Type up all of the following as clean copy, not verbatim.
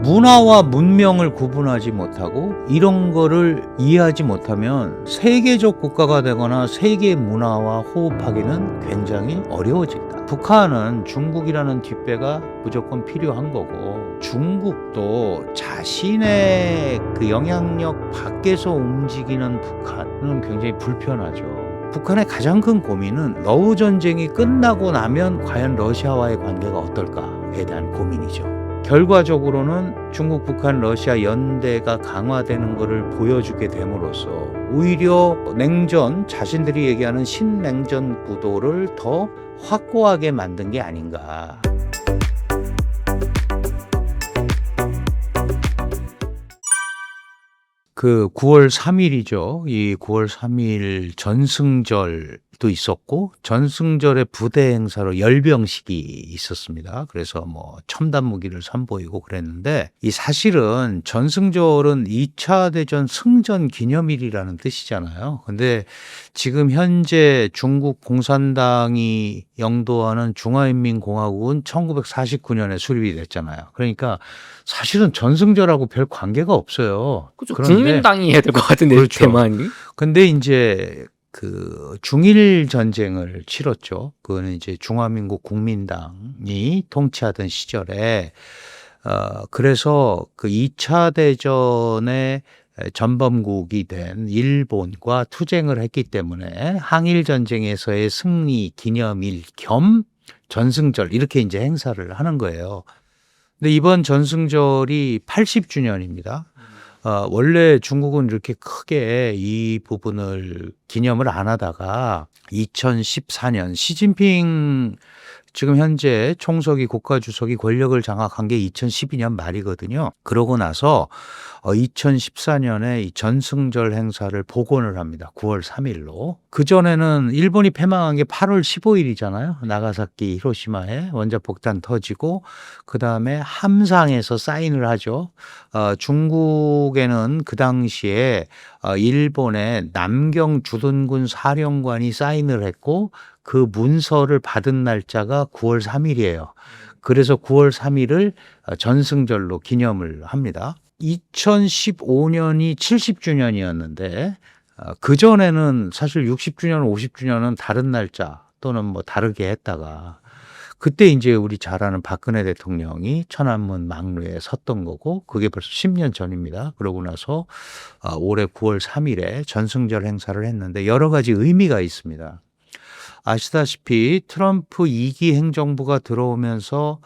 문화와 문명을 구분하지 못하고 이런 거를 이해하지 못하면 세계적 국가가 되거나 세계 문화와 호흡하기는 굉장히 어려워진다. 북한은 중국이라는 뒷배가 무조건 필요한 거고, 중국도 자신의 그 영향력 밖에서 움직이는 북한은 굉장히 불편하죠. 북한의 가장 큰 고민은 러우 전쟁이 끝나고 나면 과연 러시아와의 관계가 어떨까에 대한 고민이죠. 결과적으로는 중국, 북한, 러시아 연대가 강화되는 것을 보여주게 됨으로써 오히려 냉전, 자신들이 얘기하는 신냉전 구도를 더 확고하게 만든 게 아닌가. 그 9월 3일이죠. 이 9월 3일 전승절도 있었고, 전승절의 부대 행사로 열병식이 있었습니다. 그래서 뭐 첨단 무기를 선보이고 그랬는데, 이 사실은 전승절은 2차 대전 승전 기념일이라는 뜻이잖아요. 근데 지금 현재 중국 공산당이 영도하는 중화인민공화국은 1949년에 수립이 됐잖아요. 그러니까 사실은 전승절하고 별 관계가 없어요. 그죠. 그런데 국민당이 해야 될 것 같은데, 그렇죠. 대만이. 근데 이제 그 중일 전쟁을 치렀죠. 그거는 이제 중화민국 국민당이 통치하던 시절에 그래서 그 2차 대전에 전범국이 된 일본과 투쟁을 했기 때문에 항일 전쟁에서의 승리 기념일 겸 전승절 이렇게 이제 행사를 하는 거예요. 근데 이번 전승절이 80주년입니다. 원래 중국은 이렇게 크게 이 부분을 기념을 안 하다가 2014년 시진핑 지금 현재 총석이 국가주석이 권력을 장악한 게 2012년 말이거든요. 그러고 나서 2014년에 이 전승절 행사를 복원을 합니다. 9월 3일로. 그전에는 일본이 패망한 게 8월 15일이잖아요. 나가사키 히로시마에 원자폭탄 터지고 그다음에 함상에서 사인을 하죠. 중국에는 그 당시에 일본의 남경 주둔군 사령관이 사인을 했고 그 문서를 받은 날짜가 9월 3일이에요. 그래서 9월 3일을 전승절로 기념을 합니다. 2015년이 70주년이었는데 그전에는 사실 60주년, 50주년은 다른 날짜 또는 뭐 다르게 했다가 그때 이제 우리 잘 아는 박근혜 대통령이 천안문 막루에 섰던 거고 그게 벌써 10년 전입니다. 그러고 나서 올해 9월 3일에 전승절 행사를 했는데 여러 가지 의미가 있습니다. 아시다시피 트럼프 2기 행정부가 들어오면서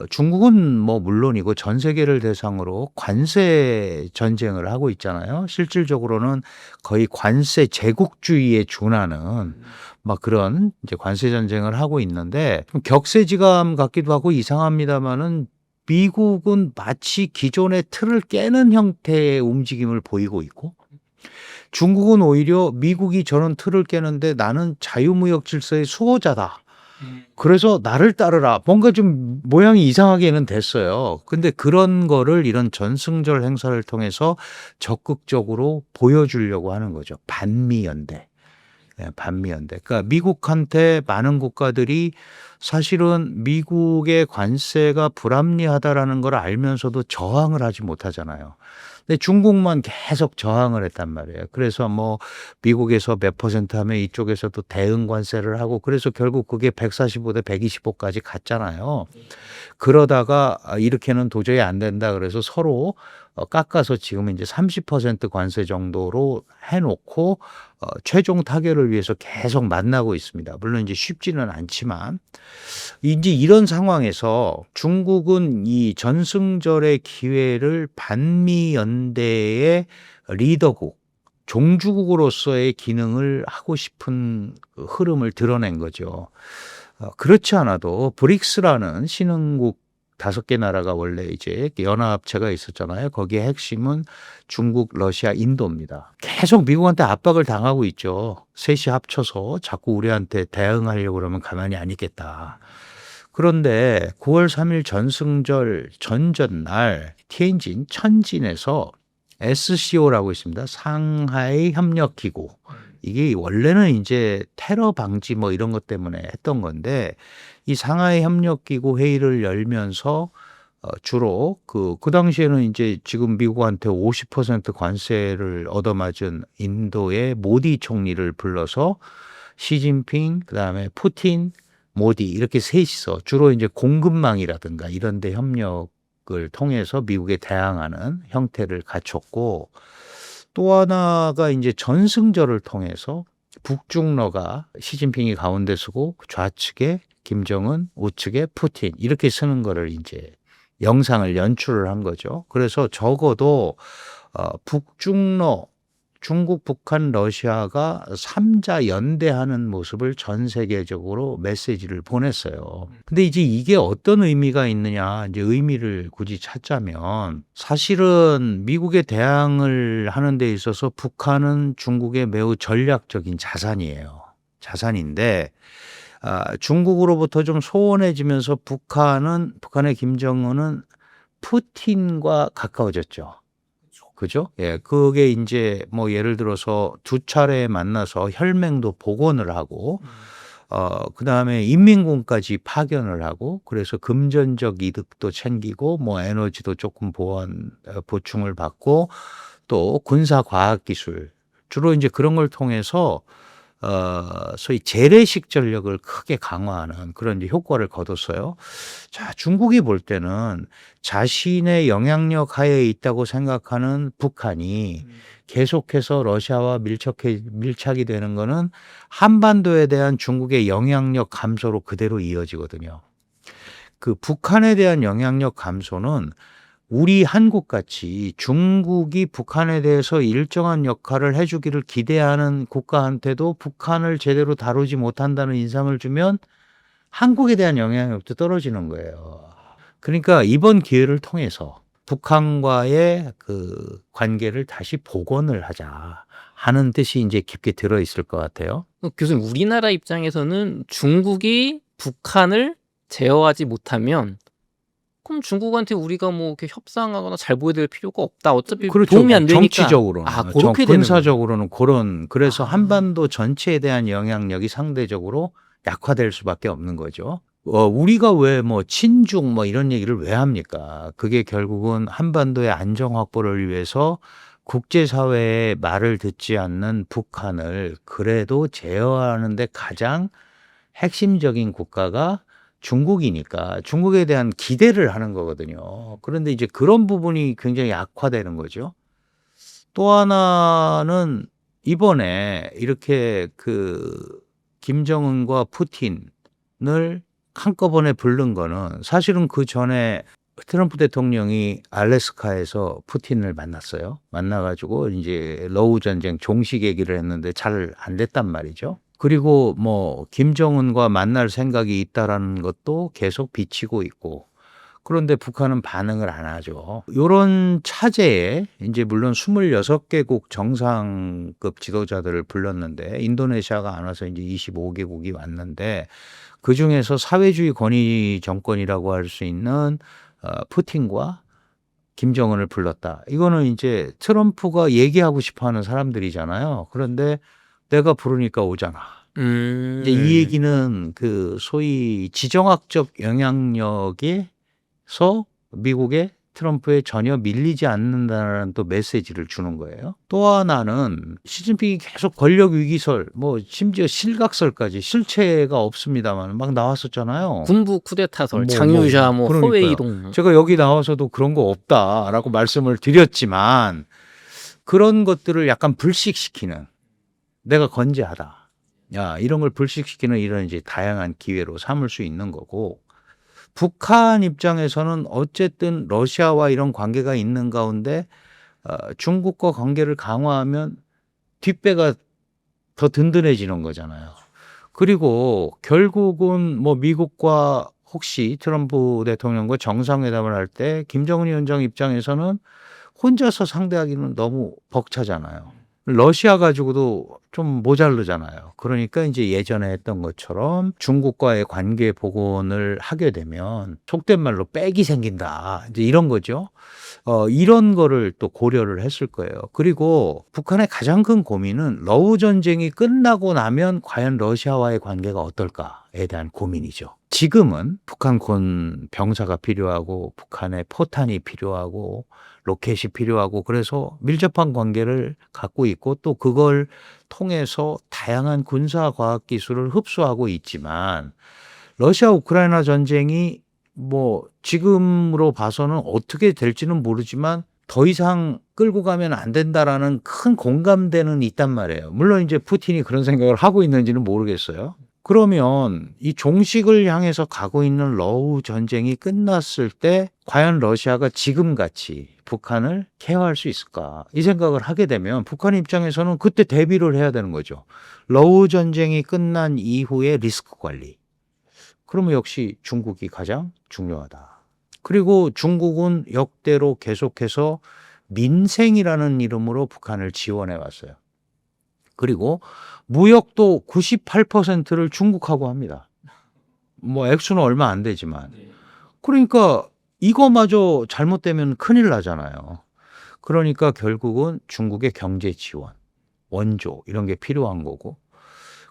중국은 뭐 물론이고 전 세계를 대상으로 관세 전쟁을 하고 있잖아요. 실질적으로는 거의 관세 제국주의에 준하는 막 그런 이제 관세 전쟁을 하고 있는데 좀 격세지감 같기도 하고 이상합니다만은 미국은 마치 기존의 틀을 깨는 형태의 움직임을 보이고 있고 중국은 오히려 미국이 저런 틀을 깨는데 나는 자유무역 질서의 수호자다. 그래서 나를 따르라. 뭔가 좀 모양이 이상하게는 됐어요. 근데 그런 거를 이런 전승절 행사를 통해서 적극적으로 보여주려고 하는 거죠. 반미연대. 네, 반미연대. 그러니까 미국한테 많은 국가들이 사실은 미국의 관세가 불합리하다라는 걸 알면서도 저항을 하지 못하잖아요. 근데 중국만 계속 저항을 했단 말이에요. 그래서 뭐 미국에서 몇 퍼센트 하면 이쪽에서도 대응 관세를 하고 그래서 결국 그게 145대 125까지 갔잖아요. 그러다가 이렇게는 도저히 안 된다 그래서 서로 깎아서 지금 이제 30% 관세 정도로 해놓고 최종 타결을 위해서 계속 만나고 있습니다. 물론 이제 쉽지는 않지만 이제 이런 상황에서 중국은 이 전승절의 기회를 반미 연대의 리더국, 종주국으로서의 기능을 하고 싶은 흐름을 드러낸 거죠. 그렇지 않아도 브릭스라는 신흥국 5개 나라가 원래 이제 연합체가 있었잖아요. 거기에 핵심은 중국, 러시아, 인도입니다. 계속 미국한테 압박을 당하고 있죠. 셋이 합쳐서 자꾸 우리한테 대응하려고 그러면 가만히 안 있겠다. 그런데 9월 3일 전승절 전전날 티엔진 천진에서 SCO라고 있습니다. 상하이 협력기구. 이게 원래는 이제 테러 방지 뭐 이런 것 때문에 했던 건데 이 상하이 협력기구 회의를 열면서 주로 그 당시에는 이제 지금 미국한테 50% 관세를 얻어맞은 인도의 모디 총리를 불러서 시진핑, 그다음에 푸틴, 모디 이렇게 셋이서 주로 이제 공급망이라든가 이런 데 협력을 통해서 미국에 대항하는 형태를 갖췄고, 또 하나가 이제 전승절을 통해서 북중러가 시진핑이 가운데 서고 좌측에 김정은, 우측에 푸틴 이렇게 서는 거를 이제 영상을 연출을 한 거죠. 그래서 적어도 북중러, 중국, 북한, 러시아가 3자 연대하는 모습을 전 세계적으로 메시지를 보냈어요. 근데 이제 이게 어떤 의미가 있느냐, 이제 의미를 굳이 찾자면 사실은 미국에 대항을 하는 데 있어서 북한은 중국의 매우 전략적인 자산이에요. 자산인데 중국으로부터 좀 소원해지면서 북한의 김정은은 푸틴과 가까워졌죠. 그죠? 예, 그게 이제 뭐 예를 들어서 두 차례 만나서 혈맹도 복원을 하고, 그다음에 인민군까지 파견을 하고, 그래서 금전적 이득도 챙기고, 뭐 에너지도 조금 보충을 받고, 또 군사 과학 기술, 주로 이제 그런 걸 통해서 소위 재래식 전력을 크게 강화하는 그런 이제 효과를 거뒀어요. 자, 중국이 볼 때는 자신의 영향력 하에 있다고 생각하는 북한이 계속해서 러시아와 밀착이 되는 거는 한반도에 대한 중국의 영향력 감소로 그대로 이어지거든요. 그 북한에 대한 영향력 감소는 우리 한국같이 중국이 북한에 대해서 일정한 역할을 해주기를 기대하는 국가한테도 북한을 제대로 다루지 못한다는 인상을 주면 한국에 대한 영향력도 떨어지는 거예요. 그러니까 이번 기회를 통해서 북한과의 그 관계를 다시 복원을 하자 하는 뜻이 이제 깊게 들어 있을 것 같아요. 교수님, 우리나라 입장에서는 중국이 북한을 제어하지 못하면 그럼 중국한테 우리가 뭐 이렇게 협상하거나 잘 보여드릴 필요가 없다. 어차피 그렇죠. 도움이 안 되니까. 정치적으로는, 그렇게 되는 군사적으로는 그래서 한반도 전체에 대한 영향력이 상대적으로 약화될 수밖에 없는 거죠. 우리가 왜 뭐 친중 뭐 이런 얘기를 왜 합니까? 그게 결국은 한반도의 안정 확보를 위해서 국제사회의 말을 듣지 않는 북한을 그래도 제어하는데 가장 핵심적인 국가가 중국이니까 중국에 대한 기대를 하는 거거든요. 그런데 이제 그런 부분이 굉장히 악화되는 거죠. 또 하나는 이번에 이렇게 그 김정은과 푸틴을 한꺼번에 부른 거는 사실은 그 전에 트럼프 대통령이 알래스카에서 푸틴을 만났어요. 만나가지고 이제 러우 전쟁 종식 얘기를 했는데 잘 안 됐단 말이죠. 그리고 뭐 김정은과 만날 생각이 있다라는 것도 계속 비치고 있고, 그런데 북한은 반응을 안 하죠. 요런 차제에 이제 물론 26개국 정상급 지도자들을 불렀는데 인도네시아가 안 와서 이제 25개국이 왔는데, 그중에서 사회주의 권위 정권이라고 할 수 있는 푸틴과 김정은을 불렀다. 이거는 이제 트럼프가 얘기하고 싶어 하는 사람들이잖아요. 그런데 내가 부르니까 오잖아. 이제 이 얘기는 그 소위 지정학적 영향력에서 미국의 트럼프에 전혀 밀리지 않는다는 또 메시지를 주는 거예요. 또 하나는 시진핑이 계속 권력 위기설, 뭐 심지어 실각설까지, 실체가 없습니다만 막 나왔었잖아요. 군부 쿠데타설, 장유샤, 뭐 그러니까요. 허웨이동. 제가 여기 나와서도 그런 거 없다라고 말씀을 드렸지만 그런 것들을 약간 불식시키는, 내가 건재하다, 야, 이런 걸 불식시키는 이런 이제 다양한 기회로 삼을 수 있는 거고, 북한 입장에서는 어쨌든 러시아와 이런 관계가 있는 가운데 중국과 관계를 강화하면 뒷배가 더 든든해지는 거잖아요. 그리고 결국은 뭐 미국과 혹시 트럼프 대통령과 정상회담을 할 때 김정은 위원장 입장에서는 혼자서 상대하기는 너무 벅차잖아요. 러시아 가지고도 좀 모자르잖아요. 그러니까 이제 예전에 했던 것처럼 중국과의 관계 복원을 하게 되면 속된 말로 빽이 생긴다, 이제 이런 거죠. 이런 거를 또 고려를 했을 거예요. 그리고 북한의 가장 큰 고민은 러우 전쟁이 끝나고 나면 과연 러시아와의 관계가 어떨까에 대한 고민이죠. 지금은 북한군 병사가 필요하고 북한의 포탄이 필요하고 로켓이 필요하고 그래서 밀접한 관계를 갖고 있고 또 그걸 통해서 다양한 군사 과학 기술을 흡수하고 있지만 러시아 우크라이나 전쟁이 뭐 지금으로 봐서는 어떻게 될지는 모르지만 더 이상 끌고 가면 안 된다라는 큰 공감대는 있단 말이에요. 물론 이제 푸틴이 그런 생각을 하고 있는지는 모르겠어요. 그러면 이 종식을 향해서 가고 있는 러우 전쟁이 끝났을 때 과연 러시아가 지금같이 북한을 케어할 수 있을까? 이 생각을 하게 되면 북한 입장에서는 그때 대비를 해야 되는 거죠. 러우 전쟁이 끝난 이후의 리스크 관리. 그러면 역시 중국이 가장 중요하다. 그리고 중국은 역대로 계속해서 민생이라는 이름으로 북한을 지원해 왔어요. 그리고 무역도 98%를 중국하고 합니다. 뭐 액수는 얼마 안 되지만. 그러니까 이거마저 잘못되면 큰일 나잖아요. 그러니까 결국은 중국의 경제 지원, 원조 이런 게 필요한 거고.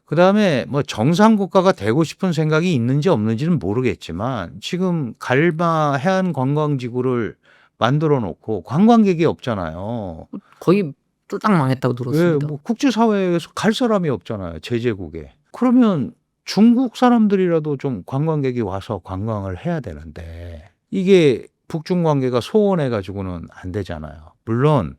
그다음에 뭐 정상 국가가 되고 싶은 생각이 있는지 없는지는 모르겠지만 지금 갈마 해안 관광지구를 만들어 놓고 관광객이 없잖아요. 거의 쫄딱 망했다고 왜 들었습니다. 뭐 국제사회에서 갈 사람이 없잖아요. 제재국에. 그러면 중국 사람들이라도 좀 관광객이 와서 관광을 해야 되는데 이게 북중 관계가 소원해 가지고는 안 되잖아요. 물론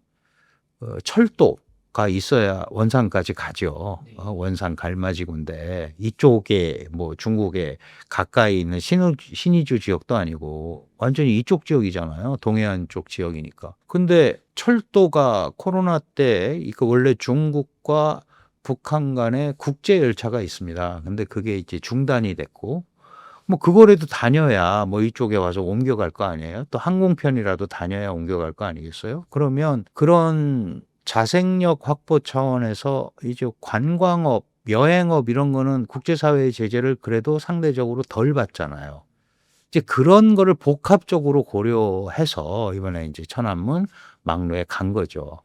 철도가 있어야 원산까지 가죠. 원산 갈마지구인데 이쪽에 뭐 중국에 가까이 있는 신의주 지역도 아니고 완전히 이쪽 지역이잖아요. 동해안 쪽 지역이니까. 근데 철도가 코로나 때 이거 원래 중국과 북한 간에 국제 열차가 있습니다. 근데 그게 이제 중단이 됐고 뭐 그거라도 다녀야 뭐 이쪽에 와서 옮겨갈 거 아니에요? 또 항공편이라도 다녀야 옮겨갈 거 아니겠어요? 그러면 그런 자생력 확보 차원에서 이제 관광업, 여행업 이런 거는 국제사회의 제재를 그래도 상대적으로 덜 받잖아요. 이제 그런 거를 복합적으로 고려해서 이번에 이제 천안문 막로에 간 거죠.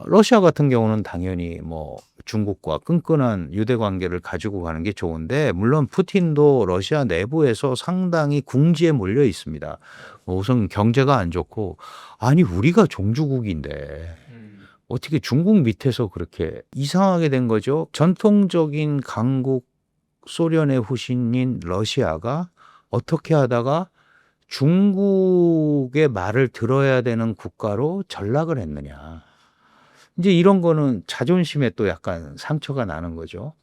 러시아 같은 경우는 당연히 뭐 중국과 끈끈한 유대 관계를 가지고 가는 게 좋은데 물론 푸틴도 러시아 내부에서 상당히 궁지에 몰려 있습니다. 우선 경제가 안 좋고 아니 우리가 종주국인데 어떻게 중국 밑에서 그렇게 이상하게 된 거죠. 전통적인 강국 소련의 후신인 러시아가 어떻게 하다가 중국의 말을 들어야 되는 국가로 전락을 했느냐. 이제 이런 거는 자존심에 또 약간 상처가 나는 거죠.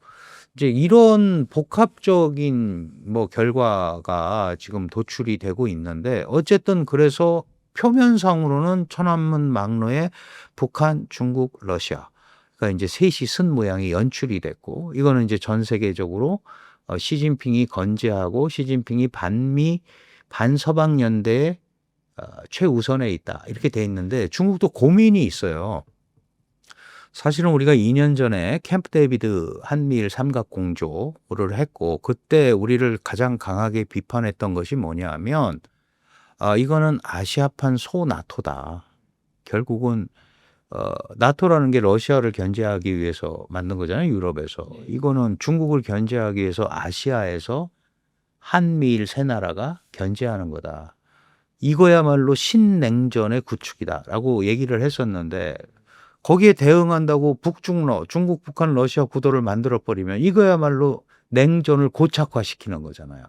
이제 이런 복합적인 뭐 결과가 지금 도출이 되고 있는데 어쨌든 그래서 표면상으로는 천안문 막로에 북한, 중국, 러시아가 이제 셋이 쓴 모양이 연출이 됐고 이거는 이제 전 세계적으로 시진핑이 건재하고 시진핑이 반미 반서방 연대에 최우선에 있다 이렇게 돼 있는데 중국도 고민이 있어요. 사실은 우리가 2년 전에 캠프 데이비드 한미일 삼각공조를 했고 그때 우리를 가장 강하게 비판했던 것이 뭐냐면 이거는 아시아판 소나토다. 결국은 나토라는 게 러시아를 견제하기 위해서 만든 거잖아요. 유럽에서. 이거는 중국을 견제하기 위해서 아시아에서 한미일 세 나라가 견제하는 거다. 이거야말로 신냉전의 구축이다라고 얘기를 했었는데 거기에 대응한다고 북중러, 중국, 북한, 러시아 구도를 만들어버리면 이거야말로 냉전을 고착화시키는 거잖아요.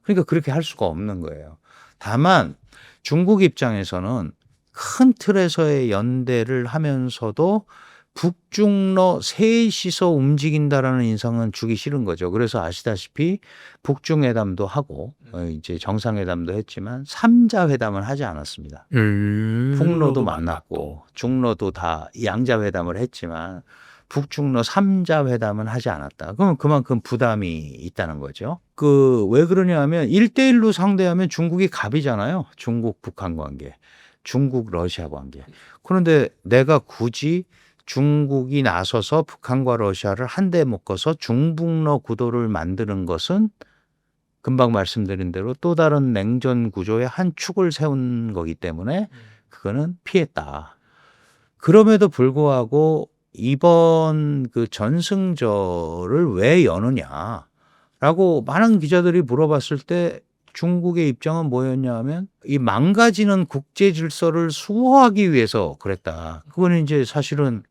그러니까 그렇게 할 수가 없는 거예요. 다만 중국 입장에서는 큰 틀에서의 연대를 하면서도 북중러 셋이서 움직인다라는 인상은 주기 싫은 거죠. 그래서 아시다시피 북중회담도 하고 이제 정상회담도 했지만 3자 회담을 하지 않았습니다. 북러도 만났고 중러도 다 양자회담을 했지만 북중러 3자 회담은 하지 않았다. 그러면 그만큼 부담이 있다는 거죠. 왜 그러냐 하면 1대1로 상대하면 중국이 갑이잖아요. 중국 북한 관계, 중국 러시아 관계. 그런데 내가 굳이 중국이 나서서 북한과 러시아를 한데 묶어서 중북러 구도를 만드는 것은 금방 말씀드린 대로 또 다른 냉전 구조의 한 축을 세운 거기 때문에 그거는 피했다. 그럼에도 불구하고 이번 그 전승절을 왜 여느냐? 라고 많은 기자들이 물어봤을 때 중국의 입장은 뭐였냐 하면 이 망가지는 국제 질서를 수호하기 위해서 그랬다. 그거는 이제 사실은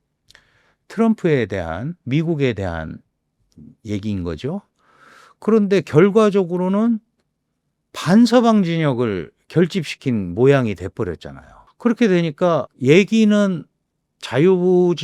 트럼프에 대한 미국에 대한 얘기인 거죠. 그런데 결과적으로는 반서방 진영을 결집시킨 모양이 돼버렸잖아요. 그렇게 되니까 얘기는 자유무역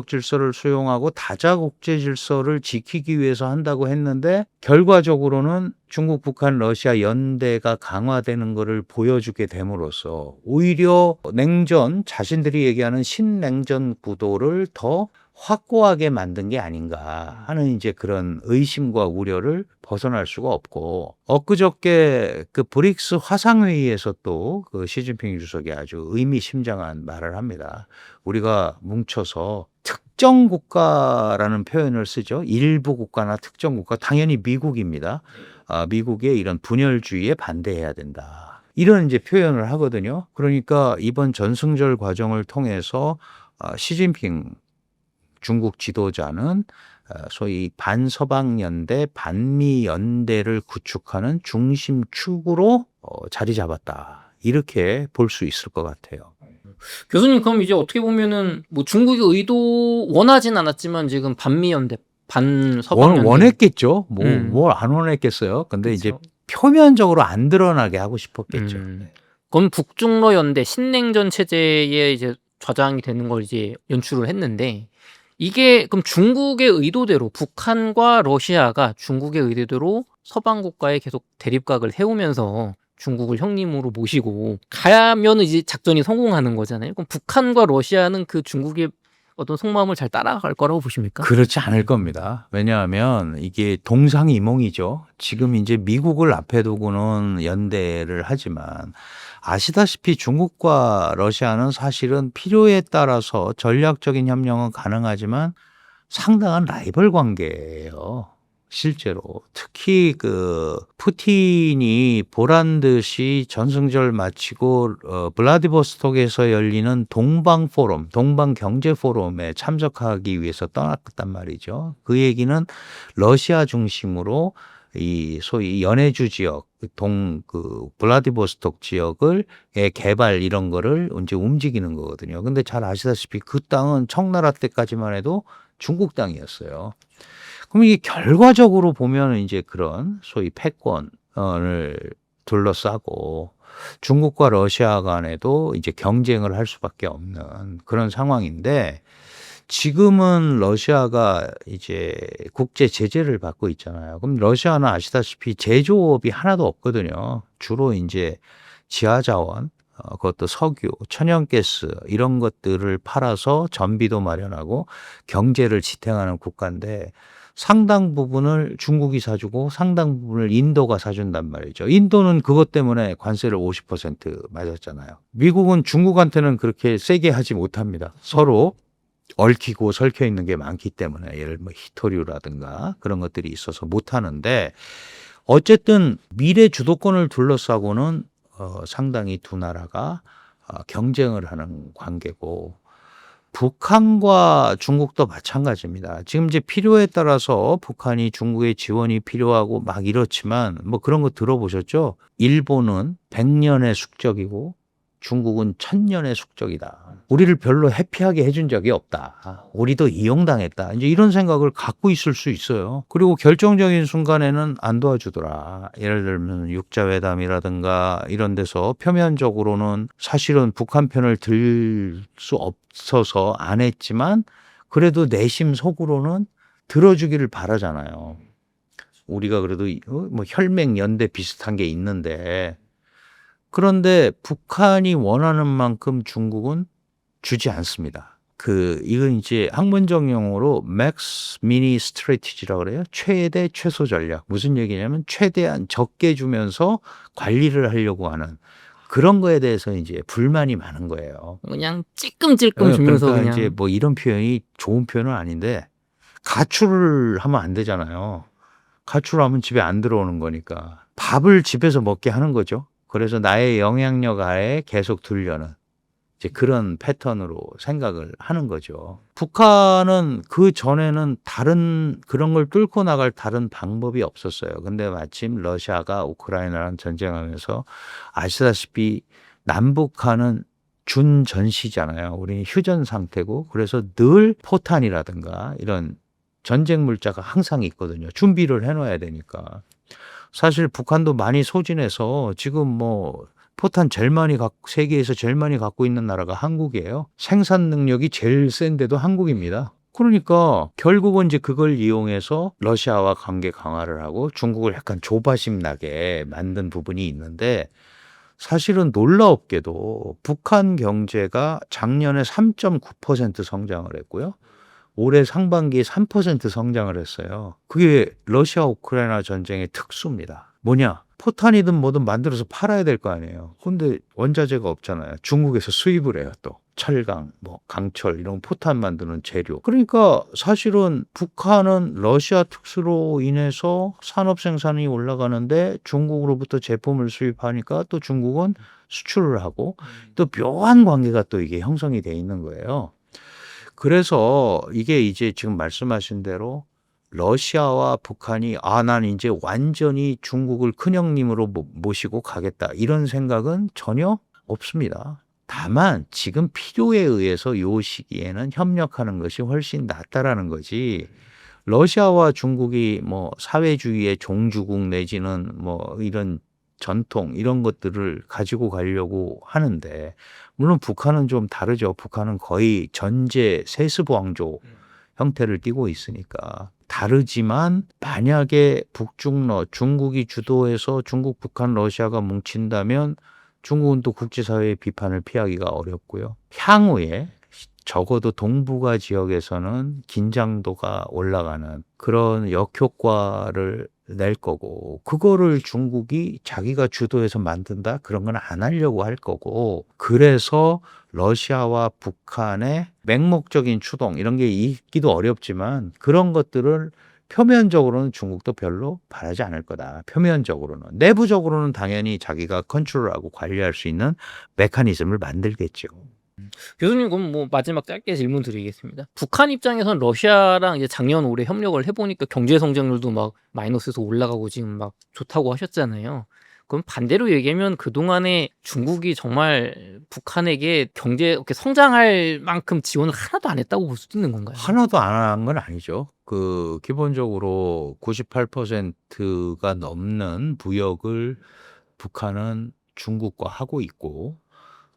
질서를 수용하고 다자국제 질서를 지키기 위해서 한다고 했는데 결과적으로는 중국, 북한, 러시아 연대가 강화되는 것을 보여주게 됨으로써 오히려 냉전, 자신들이 얘기하는 신냉전 구도를 더 확고하게 만든 게 아닌가 하는 이제 그런 의심과 우려를 벗어날 수가 없고, 엊그저께 그 브릭스 화상회의에서 또 그 시진핑 주석이 아주 의미심장한 말을 합니다. 우리가 뭉쳐서 특정 국가라는 표현을 쓰죠. 일부 국가나 특정 국가, 당연히 미국입니다. 미국의 이런 분열주의에 반대해야 된다. 이런 이제 표현을 하거든요. 그러니까 이번 전승절 과정을 통해서 시진핑 중국 지도자는 소위 반서방 연대, 반미 연대를 구축하는 중심 축으로 자리 잡았다. 이렇게 볼 수 있을 것 같아요. 교수님, 그럼 이제 어떻게 보면은 뭐 중국이 원하진 않았지만 지금 반미 연대, 반서방 연대. 원했겠죠. 음. 뭘 안 원했겠어요. 근데 이제 그쵸. 표면적으로 안 드러나게 하고 싶었겠죠. 네. 그럼 북중러 연대, 신냉전 체제에 이제 좌장이 되는 걸 이제 연출을 했는데, 이게 그럼 중국의 의도대로 북한과 러시아가 중국의 의도대로 서방 국가에 계속 대립각을 세우면서 중국을 형님으로 모시고 가면 이제 작전이 성공하는 거잖아요. 그럼 북한과 러시아는 그 중국의 어떤 속마음을 잘 따라갈 거라고 보십니까? 그렇지 않을 겁니다. 왜냐하면 이게 동상이몽이죠. 지금 이제 미국을 앞에 두고는 연대를 하지만 아시다시피 중국과 러시아는 사실은 필요에 따라서 전략적인 협력은 가능하지만 상당한 라이벌 관계예요. 실제로. 특히 그 푸틴이 보란 듯이 전승절 마치고 블라디보스톡에서 열리는 동방 포럼, 동방 경제 포럼에 참석하기 위해서 떠났단 말이죠. 그 얘기는 러시아 중심으로 이 소위 연해주 지역, 블라디보스톡 지역을 개발 이런 거를 이제 움직이는 거거든요. 근데 잘 아시다시피 그 땅은 청나라 때까지만 해도 중국 땅이었어요. 그럼 이게 결과적으로 보면 이제 그런 소위 패권을 둘러싸고 중국과 러시아 간에도 이제 경쟁을 할 수밖에 없는 그런 상황인데, 지금은 러시아가 이제 국제 제재를 받고 있잖아요. 그럼 러시아는 아시다시피 제조업이 하나도 없거든요. 주로 이제 지하자원, 그것도 석유, 천연가스 이런 것들을 팔아서 전비도 마련하고 경제를 지탱하는 국가인데, 상당 부분을 중국이 사주고 상당 부분을 인도가 사준단 말이죠. 인도는 그것 때문에 관세를 50% 맞았잖아요. 미국은 중국한테는 그렇게 세게 하지 못합니다. 서로 얽히고 설켜 있는 게 많기 때문에, 예를 들면 히토류라든가 그런 것들이 있어서 못하는데, 어쨌든 미래 주도권을 둘러싸고는 상당히 두 나라가 경쟁을 하는 관계고, 북한과 중국도 마찬가지입니다. 지금 이제 필요에 따라서 북한이 중국의 지원이 필요하고 막 이렇지만 뭐 그런 거 들어보셨죠? 일본은 100년의 숙적이고 중국은 1000년의 숙적이다. 우리를 별로 해피하게 해준 적이 없다. 우리도 이용당했다. 이제 이런 생각을 갖고 있을 수 있어요. 그리고 결정적인 순간에는 안 도와주더라. 예를 들면 육자회담이라든가 이런 데서 표면적으로는 사실은 북한 편을 들 수 없어서 안 했지만 그래도 내심 속으로는 들어주기를 바라잖아요. 우리가 그래도 뭐 혈맹 연대 비슷한 게 있는데, 그런데 북한이 원하는 만큼 중국은 주지 않습니다. 이건 이제 학문적 용어로 맥스 미니 스트래티지라고 그래요. 최대 최소 전략. 무슨 얘기냐면 최대한 적게 주면서 관리를 하려고 하는 그런 거에 대해서 이제 불만이 많은 거예요. 그냥 찔끔찔끔 주면서 그러니까 그냥. 이제 뭐 이런 표현이 좋은 표현은 아닌데, 가출을 하면 안 되잖아요. 가출하면 집에 안 들어오는 거니까 밥을 집에서 먹게 하는 거죠. 그래서 나의 영향력 아래 계속 두려는 이제 그런 패턴으로 생각을 하는 거죠. 북한은 그 전에는 다른 그런 걸 뚫고 나갈 다른 방법이 없었어요. 근데 마침 러시아가 우크라이나랑 전쟁하면서 아시다시피 남북한은 준전시잖아요. 우리는 휴전 상태고 그래서 늘 포탄이라든가 이런 전쟁 물자가 항상 있거든요. 준비를 해놔야 되니까. 사실 북한도 많이 소진해서 지금 뭐 포탄 제일 많이 세계에서 제일 많이 갖고 있는 나라가 한국이에요. 생산 능력이 제일 센데도 한국입니다. 그러니까 결국은 이제 그걸 이용해서 러시아와 관계 강화를 하고 중국을 약간 조바심 나게 만든 부분이 있는데 사실은 놀랍게도 북한 경제가 작년에 3.9% 성장을 했고요. 올해 상반기에 3% 성장을 했어요. 그게 러시아 우크라이나 전쟁의 특수입니다. 뭐냐? 포탄이든 뭐든 만들어서 팔아야 될 거 아니에요. 근데 원자재가 없잖아요. 중국에서 수입을 해요, 또. 철강, 뭐 강철 이런 포탄 만드는 재료. 그러니까 사실은 북한은 러시아 특수로 인해서 산업 생산이 올라가는데 중국으로부터 제품을 수입하니까 또 중국은 수출을 하고 또 묘한 관계가 또 이게 형성이 돼 있는 거예요. 그래서 이게 이제 지금 말씀하신 대로 러시아와 북한이 난 이제 완전히 중국을 큰형님으로 모시고 가겠다 이런 생각은 전혀 없습니다. 다만 지금 필요에 의해서 요 시기에는 협력하는 것이 훨씬 낫다라는 거지. 러시아와 중국이 뭐 사회주의의 종주국 내지는 뭐 이런 전통 이런 것들을 가지고 가려고 하는데 물론 북한은 좀 다르죠. 북한은 거의 전제 세습왕조 형태를 띠고 있으니까 다르지만 만약에 북중러 중국이 주도해서 중국, 북한, 러시아가 뭉친다면 중국은 또 국제사회의 비판을 피하기가 어렵고요. 향후에 적어도 동북아 지역에서는 긴장도가 올라가는 그런 역효과를 낼 거고 그거를 중국이 자기가 주도해서 만든다? 그런 건 안 하려고 할 거고 그래서 러시아와 북한의 맹목적인 추동 이런 게 있기도 어렵지만 그런 것들을 표면적으로는 중국도 별로 바라지 않을 거다. 표면적으로는. 내부적으로는 당연히 자기가 컨트롤하고 관리할 수 있는 메커니즘을 만들겠죠. 교수님 그럼 뭐 마지막 짧게 질문 드리겠습니다. 북한 입장에선 러시아랑 이제 작년 올해 협력을 해보니까 경제 성장률도 막 마이너스에서 올라가고 지금 막 좋다고 하셨잖아요. 그럼 반대로 얘기하면 그동안에 중국이 정말 북한에게 경제 이렇게 성장할 만큼 지원을 하나도 안 했다고 볼 수도 있는 건가요? 하나도 안 한 건 아니죠. 기본적으로 98%가 넘는 부역을 북한은 중국과 하고 있고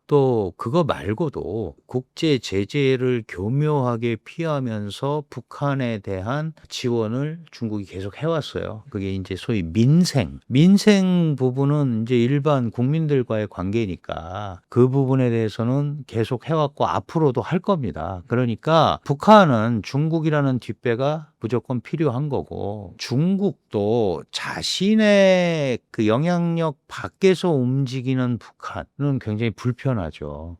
또 그거 말고도 국제 제재를 교묘하게 피하면서 북한에 대한 지원을 중국이 계속 해왔어요. 그게 이제 소위 민생 부분은 이제 일반 국민들과의 관계니까 그 부분에 대해서는 계속 해왔고 앞으로도 할 겁니다. 그러니까 북한은 중국이라는 뒷배가 무조건 필요한 거고 중국도 자신의 그 영향력 밖에서 움직이는 북한은 굉장히 불편하죠.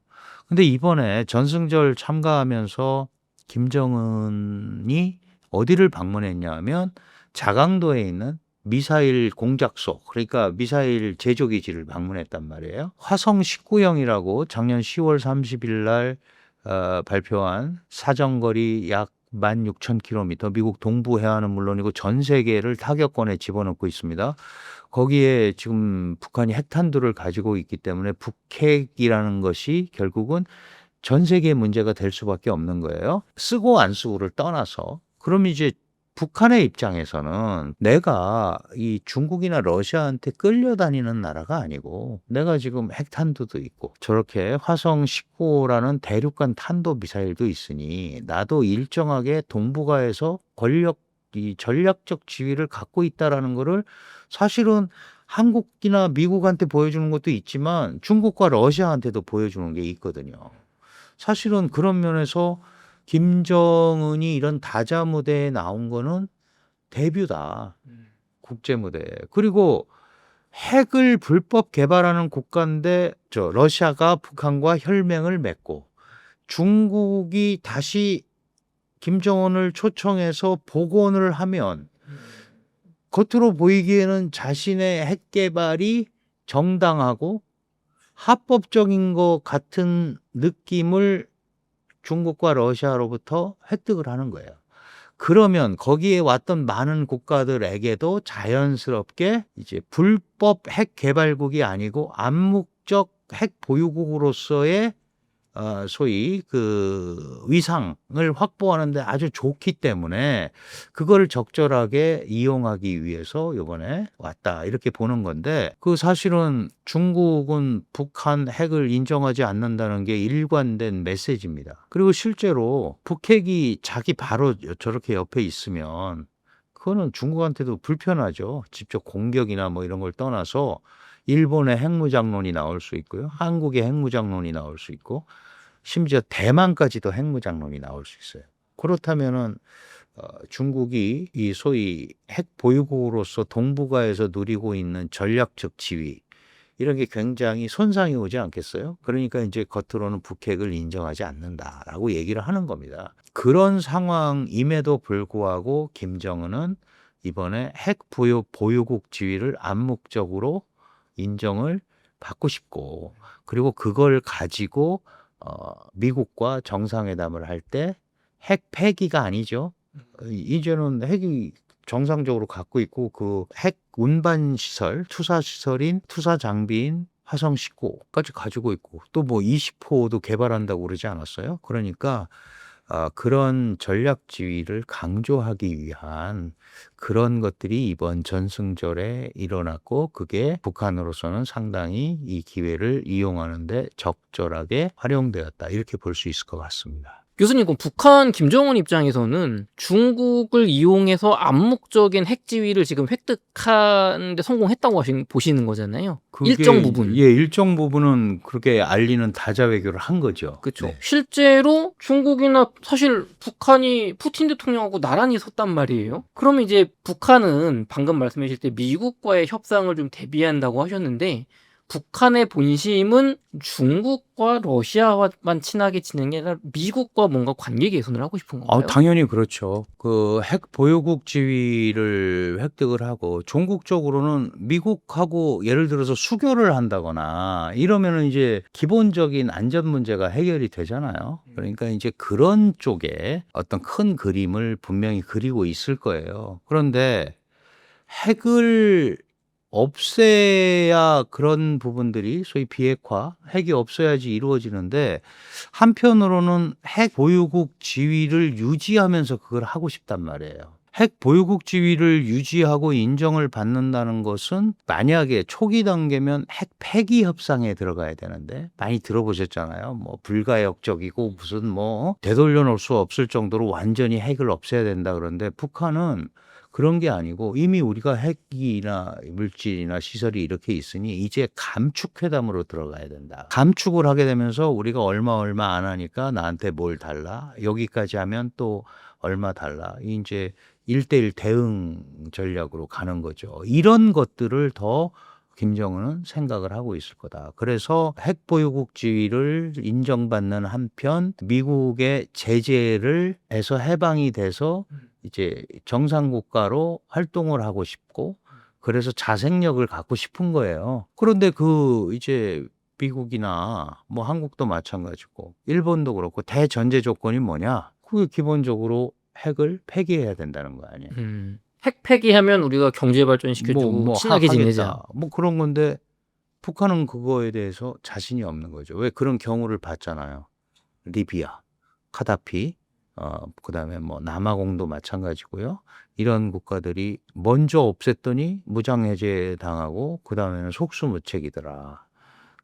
근데 이번에 전승절 참가하면서 김정은이 어디를 방문했냐면 자강도에 있는 미사일 공작소, 그러니까 미사일 제조기지를 방문했단 말이에요. 화성 19형이라고 작년 10월 30일 날 발표한 사정거리 약 16,000km, 미국 동부 해안은 물론이고 전 세계를 타격권에 집어넣고 있습니다. 거기에 지금 북한이 핵탄두를 가지고 있기 때문에 북핵이라는 것이 결국은 전 세계의 문제가 될 수밖에 없는 거예요. 쓰고 안 쓰고를 떠나서. 그럼 이제 북한의 입장에서는 내가 이 중국이나 러시아한테 끌려다니는 나라가 아니고 내가 지금 핵탄두도 있고 저렇게 화성 19라는 대륙간 탄도 미사일도 있으니 나도 일정하게 동북아에서 이 전략적 지위를 갖고 있다라는 거를 사실은 한국이나 미국한테 보여주는 것도 있지만 중국과 러시아한테도 보여주는 게 있거든요. 사실은 그런 면에서 김정은이 이런 다자 무대에 나온 거는 데뷔다. 국제 무대에. 그리고 핵을 불법 개발하는 국가인데 러시아가 북한과 혈맹을 맺고 중국이 다시 김정은을 초청해서 복원을 하면 겉으로 보이기에는 자신의 핵 개발이 정당하고 합법적인 것 같은 느낌을 중국과 러시아로부터 획득을 하는 거예요. 그러면 거기에 왔던 많은 국가들에게도 자연스럽게 이제 불법 핵 개발국이 아니고 암묵적 핵 보유국으로서의 소위 그 위상을 확보하는 데 아주 좋기 때문에 그거를 적절하게 이용하기 위해서 요번에 왔다 이렇게 보는 건데, 그 사실은 중국은 북한 핵을 인정하지 않는다는 게 일관된 메시지입니다. 그리고 실제로 북핵이 자기 바로 저렇게 옆에 있으면 그거는 중국한테도 불편하죠. 직접 공격이나 뭐 이런 걸 떠나서 일본의 핵무장론이 나올 수 있고요. 한국의 핵무장론이 나올 수 있고, 심지어 대만까지도 핵무장론이 나올 수 있어요. 그렇다면은 중국이 이 소위 핵 보유국으로서 동북아에서 누리고 있는 전략적 지위, 이런 게 굉장히 손상이 오지 않겠어요? 그러니까 이제 겉으로는 북핵을 인정하지 않는다라고 얘기를 하는 겁니다. 그런 상황임에도 불구하고 김정은은 이번에 핵 보유국 지위를 암묵적으로 인정을 받고 싶고, 그리고 그걸 가지고 미국과 정상회담을 할 때 핵 폐기가 아니죠. 이제는 핵이 정상적으로 갖고 있고, 그 핵 운반 시설, 투사 시설인 투사 장비인 화성 19까지 가지고 있고, 또 뭐 20호도 개발한다고 그러지 않았어요? 그러니까 그런 전략 지위를 강조하기 위한 그런 것들이 이번 전승절에 일어났고, 그게 북한으로서는 상당히 이 기회를 이용하는 데 적절하게 활용되었다, 이렇게 볼 수 있을 것 같습니다. 교수님, 그럼 북한 김정은 입장에서는 중국을 이용해서 암묵적인 핵 지위를 지금 획득하는 데 성공했다고 보시는 거잖아요. 일정 부분. 예, 일정 부분은 그렇게 알리는 다자 외교를 한 거죠. 그렇죠. 네. 실제로 중국이나 사실 북한이 푸틴 대통령하고 나란히 섰단 말이에요. 그러면 이제 북한은 방금 말씀하실 때 미국과의 협상을 좀 대비한다고 하셨는데, 북한의 본심은 중국과 러시아와만 친하게 지내는 게 아니라 미국과 뭔가 관계 개선을 하고 싶은 건가요? 당연히 그렇죠. 그 핵 보유국 지위를 획득을 하고 중국 쪽으로는 미국하고 예를 들어서 수교를 한다거나 이러면은 이제 기본적인 안전 문제가 해결이 되잖아요. 그러니까 이제 그런 쪽에 어떤 큰 그림을 분명히 그리고 있을 거예요. 그런데 핵을 없애야 그런 부분들이 소위 비핵화, 핵이 없어야지 이루어지는데, 한편으로는 핵 보유국 지위를 유지하면서 그걸 하고 싶단 말이에요. 핵 보유국 지위를 유지하고 인정을 받는다는 것은 만약에 초기 단계면 핵 폐기 협상에 들어가야 되는데, 많이 들어보셨잖아요. 뭐 불가역적이고 무슨 뭐 되돌려 놓을 수 없을 정도로 완전히 핵을 없애야 된다 그러는데, 북한은 그런 게 아니고 이미 우리가 핵이나 물질이나 시설이 이렇게 있으니 이제 감축 회담으로 들어가야 된다. 감축을 하게 되면서 우리가 얼마 안 하니까 나한테 뭘 달라? 여기까지 하면 또 얼마 달라? 이제 1대1 대응 전략으로 가는 거죠. 이런 것들을 더 김정은은 생각을 하고 있을 거다. 그래서 핵 보유국 지위를 인정받는 한편 미국의 제재를 해서 해방이 돼서 이제 정상 국가로 활동을 하고 싶고, 그래서 자생력을 갖고 싶은 거예요. 그런데 이제 미국이나 뭐 한국도 마찬가지고 일본도 그렇고 대전제 조건이 뭐냐? 그게 기본적으로 핵을 폐기해야 된다는 거 아니에요. 핵 폐기하면 우리가 경제 발전시켜주고 친하게 지내자. 하겠다. 뭐 그런 건데 북한은 그거에 대해서 자신이 없는 거죠. 왜? 그런 경우를 봤잖아요. 리비아, 카다피, 그다음에 뭐 남아공도 마찬가지고요. 이런 국가들이 먼저 없앴더니 무장해제 당하고 그다음에는 속수무책이더라.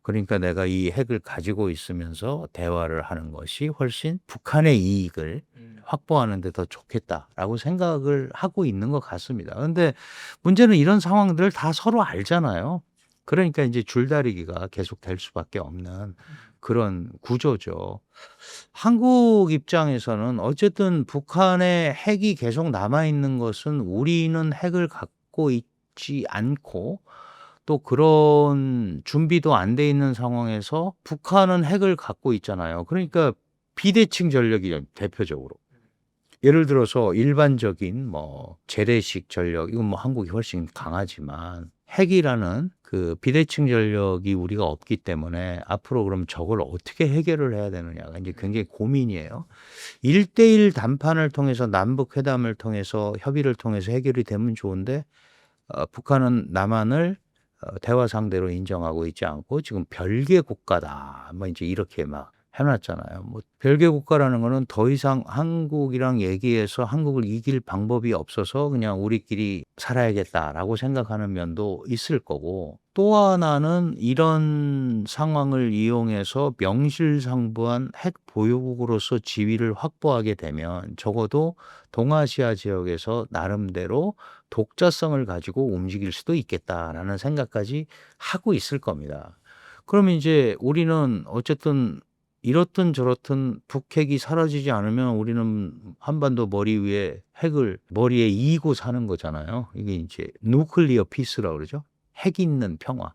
그러니까 내가 이 핵을 가지고 있으면서 대화를 하는 것이 훨씬 북한의 이익을 확보하는 데 더 좋겠다라고 생각을 하고 있는 것 같습니다. 그런데 문제는 이런 상황들을 다 서로 알잖아요. 그러니까 이제 줄다리기가 계속 될 수밖에 없는 그런 구조죠. 한국 입장에서는 어쨌든 북한의 핵이 계속 남아있는 것은 우리는 핵을 갖고 있지 않고 또 그런 준비도 안 돼 있는 상황에서 북한은 핵을 갖고 있잖아요. 그러니까 비대칭 전력이죠, 대표적으로. 예를 들어서 일반적인 뭐 재래식 전력, 이건 뭐 한국이 훨씬 강하지만 핵이라는 그 비대칭 전력이 우리가 없기 때문에 앞으로 그럼 저걸 어떻게 해결을 해야 되느냐가 이제 굉장히 고민이에요. 1대1 담판을 통해서 남북 회담을 통해서 협의를 통해서 해결이 되면 좋은데 북한은 남한을 대화 상대로 인정하고 있지 않고 지금 별개 국가다. 뭐 이제 이렇게 막 해놨잖아요. 뭐 별개 국가라는 거는 더 이상 한국이랑 얘기해서 한국을 이길 방법이 없어서 그냥 우리끼리 살아야겠다라고 생각하는 면도 있을 거고 또 하나는 이런 상황을 이용해서 명실상부한 핵 보유국으로서 지위를 확보하게 되면 적어도 동아시아 지역에서 나름대로 독자성을 가지고 움직일 수도 있겠다라는 생각까지 하고 있을 겁니다. 그러면 이제 우리는 어쨌든 이렇든 저렇든 북핵이 사라지지 않으면 우리는 한반도 머리 위에 핵을 머리에 이고 사는 거잖아요. 이게 이제 누클리어 피스라고 그러죠. 핵이 있는 평화.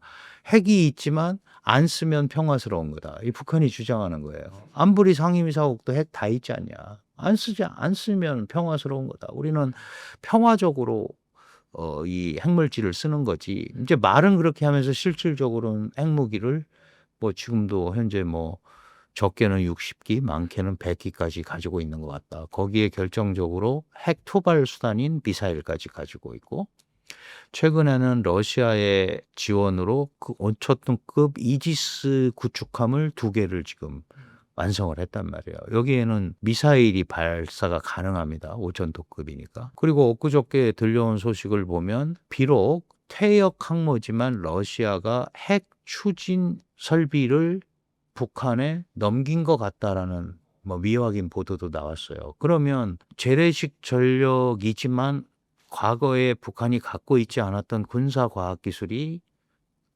핵이 있지만 안 쓰면 평화스러운 거다. 이 북한이 주장하는 거예요. 안보리 상임이사국도 핵 다 있지 않냐. 안 쓰면 평화스러운 거다. 우리는 평화적으로 이 핵물질을 쓰는 거지. 이제 말은 그렇게 하면서 실질적으로는 핵무기를 뭐 지금도 현재 뭐 적게는 60기, 많게는 100기까지 가지고 있는 것 같다. 거기에 결정적으로 핵 토발 수단인 미사일까지 가지고 있고 최근에는 러시아의 지원으로 그 원초등급 이지스 구축함을 2개를 지금 완성을 했단 말이에요. 여기에는 미사일이 발사가 가능합니다. 5천톤급이니까. 그리고 엊그저께 들려온 소식을 보면 비록 퇴역 항모지만 러시아가 핵 추진 설비를 북한에 넘긴 것 같다라는 뭐 미확인 보도도 나왔어요. 그러면 재래식 전력이지만 과거에 북한이 갖고 있지 않았던 군사 과학 기술이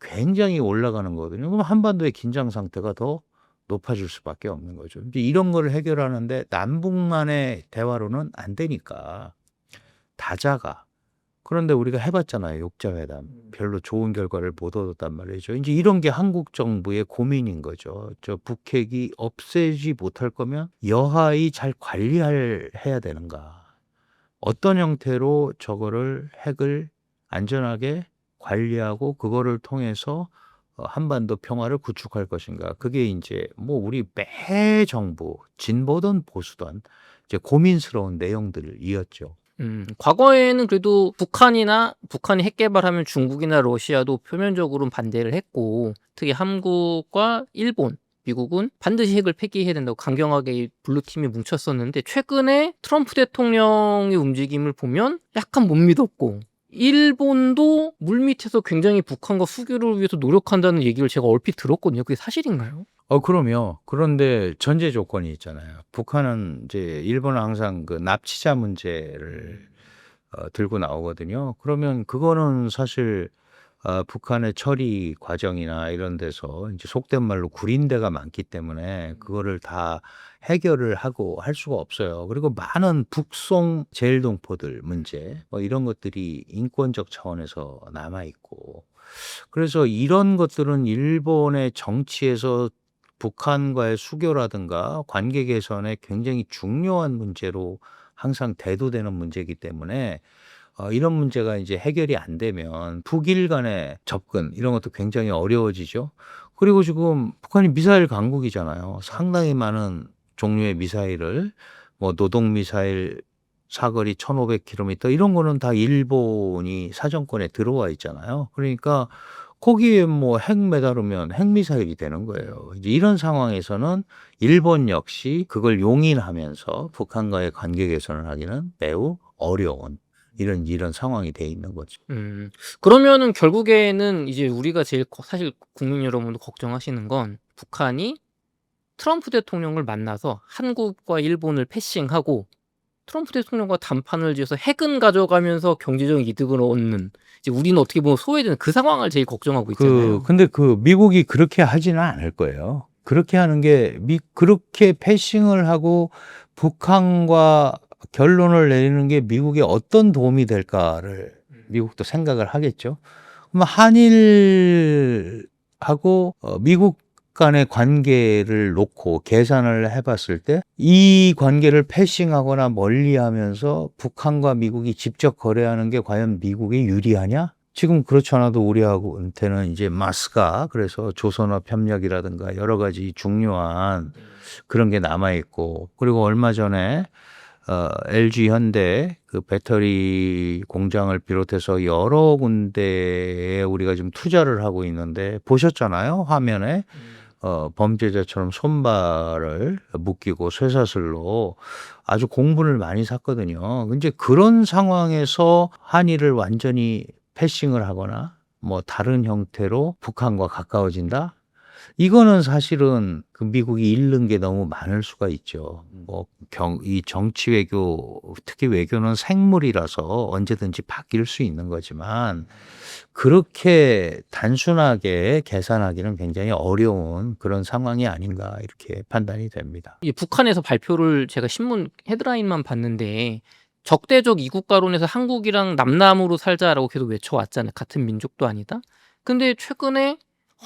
굉장히 올라가는 거거든요. 그럼 한반도의 긴장 상태가 더 높아질 수밖에 없는 거죠. 이제 이런 걸 해결하는데 남북만의 대화로는 안 되니까 다자가 그런데 우리가 해봤잖아요. 육자회담. 별로 좋은 결과를 못 얻었단 말이죠. 이제 이런 게 한국 정부의 고민인 거죠. 저 북핵이 없애지 못할 거면 여하이 잘 해야 되는가. 어떤 형태로 저거를 핵을 안전하게 관리하고 그거를 통해서 한반도 평화를 구축할 것인가. 그게 이제 뭐 우리 매 정부 진보든 보수든 이제 고민스러운 내용들이었죠. 과거에는 그래도 북한이 핵 개발하면 중국이나 러시아도 표면적으로는 반대를 했고 특히 한국과 일본, 미국은 반드시 핵을 폐기해야 된다고 강경하게 이 블루팀이 뭉쳤었는데 최근에 트럼프 대통령의 움직임을 보면 약간 못 믿었고 일본도 물밑에서 굉장히 북한과 수교를 위해서 노력한다는 얘기를 제가 얼핏 들었거든요. 그게 사실인가요? 그럼요. 그런데 전제 조건이 있잖아요. 북한은 이제 일본은 항상 그 납치자 문제를 들고 나오거든요. 그러면 그거는 사실 북한의 처리 과정이나 이런 데서 이제 속된 말로 구린 데가 많기 때문에 그거를 다 해결을 하고 할 수가 없어요. 그리고 많은 북송 제일동포들 문제 뭐 이런 것들이 인권적 차원에서 남아 있고 그래서 이런 것들은 일본의 정치에서 북한과의 수교라든가 관계 개선에 굉장히 중요한 문제로 항상 대두되는 문제이기 때문에 이런 문제가 이제 해결이 안 되면 북일 간의 접근 이런 것도 굉장히 어려워지죠. 그리고 지금 북한이 미사일 강국이잖아요. 상당히 많은 종류의 미사일을 뭐 노동 미사일 사거리 1,500km 이런 거는 다 일본이 사정권에 들어와 있잖아요. 그러니까 거기에 뭐 핵 매다르면 핵미사일이 되는 거예요. 이제 이런 상황에서는 일본 역시 그걸 용인하면서 북한과의 관계 개선을 하기는 매우 어려운 이런 상황이 돼 있는 거죠. 그러면은 결국에는 이제 우리가 제일 사실 국민 여러분도 걱정하시는 건 북한이 트럼프 대통령을 만나서 한국과 일본을 패싱하고 트럼프 대통령과 담판을 지어서 핵은 가져가면서 경제적 이득을 얻는 이제 우리는 어떻게 보면 소외되는 그 상황을 제일 걱정하고 있잖아요. 근데 미국이 그렇게 하지는 않을 거예요. 그렇게 하는 게 그렇게 패싱을 하고 북한과 결론을 내리는 게 미국에 어떤 도움이 될까를 미국도 생각을 하겠죠. 그럼 한일하고 미국 간의 관계를 놓고 계산을 해봤을 때 이 관계를 패싱하거나 멀리하면서 북한과 미국이 직접 거래하는 게 과연 미국에 유리하냐? 지금 그렇지 않아도 우리한테는 이제 마스가 그래서 조선업 협력이라든가 여러 가지 중요한 그런 게 남아 있고 그리고 얼마 전에 LG 현대 그 배터리 공장을 비롯해서 여러 군데에 우리가 지금 투자를 하고 있는데 보셨잖아요, 화면에. 범죄자처럼 손발을 묶이고 쇠사슬로 아주 공분을 많이 샀거든요. 근데 그런 상황에서 한일을 완전히 패싱을 하거나 뭐 다른 형태로 북한과 가까워진다? 이거는 사실은 그 미국이 잃는 게 너무 많을 수가 있죠. 뭐 이 정치 외교, 특히 외교는 생물이라서 언제든지 바뀔 수 있는 거지만 그렇게 단순하게 계산하기는 굉장히 어려운 그런 상황이 아닌가 이렇게 판단이 됩니다. 이 북한에서 발표를 제가 신문 헤드라인만 봤는데 적대적 이국가론에서 한국이랑 남남으로 살자라고 계속 외쳐왔잖아요. 같은 민족도 아니다. 근데 최근에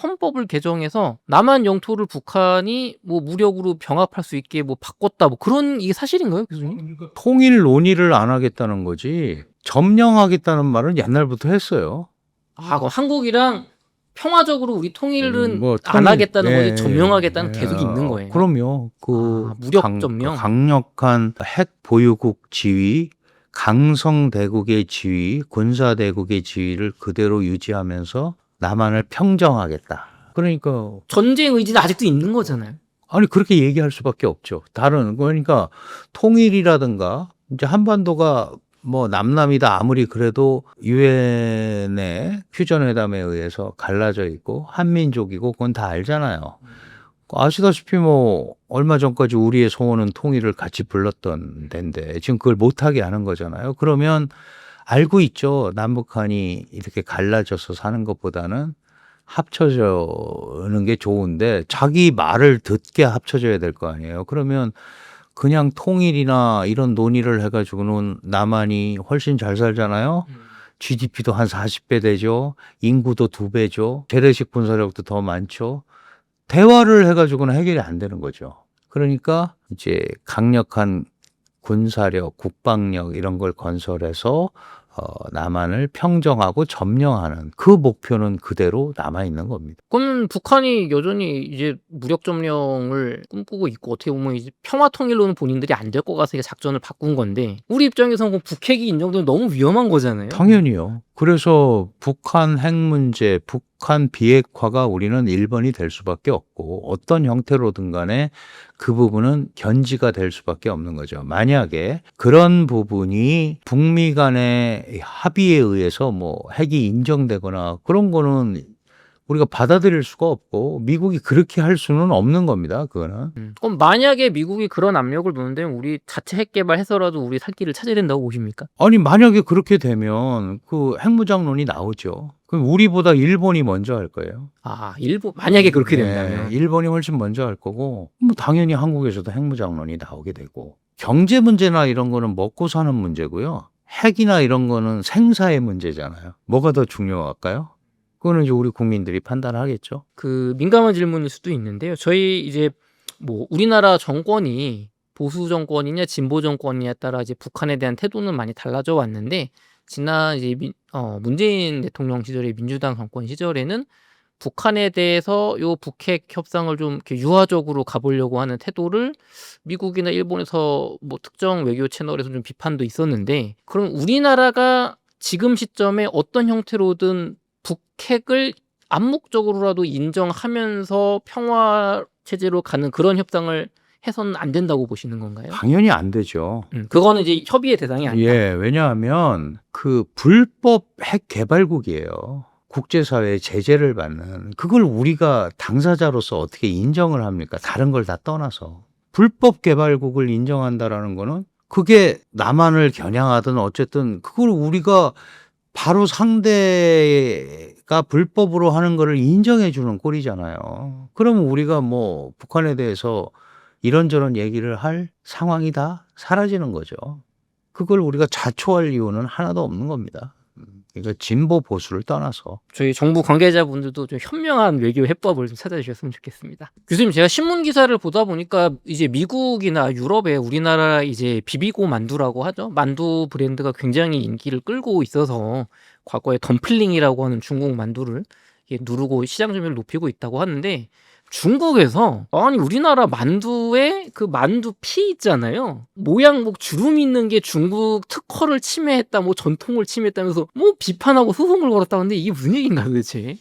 헌법을 개정해서 남한 영토를 북한이 뭐 무력으로 병합할 수 있게 뭐 바꿨다 뭐 그런 이게 사실인가요, 교수님? 통일 논의를 안 하겠다는 거지 점령하겠다는 말은 옛날부터 했어요. 아, 그럼 한국이랑 평화적으로 우리 통일은 뭐 안 하겠다는 예, 거지 점령하겠다는 계속 있는 거예요. 그럼요. 그 무력 점령. 강력한 핵 보유국 지위, 강성 대국의 지위, 군사 대국의 지위를 그대로 유지하면서 남한을 평정하겠다. 그러니까 전쟁 의지는 아직도 있는 거잖아요. 아니 그렇게 얘기할 수밖에 없죠. 다른 그러니까 통일이라든가 이제 한반도가 뭐 남남이다 아무리 그래도 유엔의 휴전회담에 의해서 갈라져 있고 한민족이고 그건 다 알잖아요. 아시다시피 뭐 얼마 전까지 우리의 소원은 통일을 같이 불렀던 데인데 지금 그걸 못하게 하는 거잖아요. 그러면 알고 있죠. 남북한이 이렇게 갈라져서 사는 것보다는 합쳐지는 게 좋은데 자기 말을 듣게 합쳐져야 될 거 아니에요. 그러면 그냥 통일이나 이런 논의를 해가지고는 남한이 훨씬 잘 살잖아요. GDP도 한 40배 되죠. 인구도 2배죠. 재래식 군사력도 더 많죠. 대화를 해가지고는 해결이 안 되는 거죠. 그러니까 이제 강력한 군사력, 국방력 이런 걸 건설해서 남한을 평정하고 점령하는 그 목표는 그대로 남아 있는 겁니다. 그러면 북한이 여전히 이제 무력 점령을 꿈꾸고 있고 어떻게 보면 이제 평화 통일로는 본인들이 안 될 것 같아서 이게 작전을 바꾼 건데 우리 입장에서는 북핵이 인정되면 너무 위험한 거잖아요. 당연히요. 그래서 북한 핵 문제, 북한 비핵화가 우리는 1번이 될 수밖에 없고 어떤 형태로든 간에 그 부분은 견지가 될 수밖에 없는 거죠. 만약에 그런 부분이 북미 간의 합의에 의해서 뭐 핵이 인정되거나 그런 거는 우리가 받아들일 수가 없고 미국이 그렇게 할 수는 없는 겁니다. 그거는. 그럼 만약에 미국이 그런 압력을 놓는다면 우리 자체 핵 개발해서라도 우리 살 길을 찾아야 된다고 보십니까? 아니 만약에 그렇게 되면 그 핵무장론이 나오죠. 그럼 우리보다 일본이 먼저 할 거예요. 아, 일본 만약에 그렇게 된다면 일본이 훨씬 먼저 할 거고 뭐 당연히 한국에서도 핵무장론이 나오게 되고 경제 문제나 이런 거는 먹고 사는 문제고요. 핵이나 이런 거는 생사의 문제잖아요. 뭐가 더 중요할까요? 그거는 이제 우리 국민들이 판단하겠죠. 그 민감한 질문일 수도 있는데요. 저희 이제 뭐 우리나라 정권이 보수 정권이냐 진보 정권이냐에 따라 이제 북한에 대한 태도는 많이 달라져 왔는데 지난 이제 문재인 대통령 시절에 민주당 정권 시절에는 북한에 대해서 요 북핵 협상을 좀 이렇게 유화적으로 가보려고 하는 태도를 미국이나 일본에서 뭐 특정 외교 채널에서 좀 비판도 있었는데 그럼 우리나라가 지금 시점에 어떤 형태로든 북핵을 암묵적으로라도 인정하면서 평화 체제로 가는 그런 협상을 해서는 안 된다고 보시는 건가요? 당연히 안 되죠. 그거는 이제 협의의 대상이 아니다. 예, 왜냐하면 그 불법 핵 개발국이에요. 국제사회의 제재를 받는 그걸 우리가 당사자로서 어떻게 인정을 합니까? 다른 걸 다 떠나서 불법 개발국을 인정한다라는 거는 그게 남한을 겨냥하든 어쨌든 그걸 우리가 바로 상대가 불법으로 하는 거를 인정해 주는 꼴이잖아요. 그러면 우리가 뭐 북한에 대해서 이런저런 얘기를 할 상황이 다 사라지는 거죠. 그걸 우리가 자초할 이유는 하나도 없는 겁니다. 그러니까 진보 보수를 떠나서. 저희 정부 관계자분들도 좀 현명한 외교 해법을 좀 찾아주셨으면 좋겠습니다. 교수님, 제가 신문 기사를 보다 보니까 이제 미국이나 유럽에 우리나라 이제 비비고 만두라고 하죠. 만두 브랜드가 굉장히 인기를 끌고 있어서 과거에 덤플링이라고 하는 중국 만두를 이게 누르고 시장 점유율을 높이고 있다고 하는데 중국에서 아니 우리나라 만두에 그 만두 피 있잖아요. 모양 뭐 주름 있는 게 중국 특허를 침해했다, 뭐 전통을 침해했다면서 뭐 비판하고 소송을 걸었다 하는데 이게 무슨 얘기인가 도대체?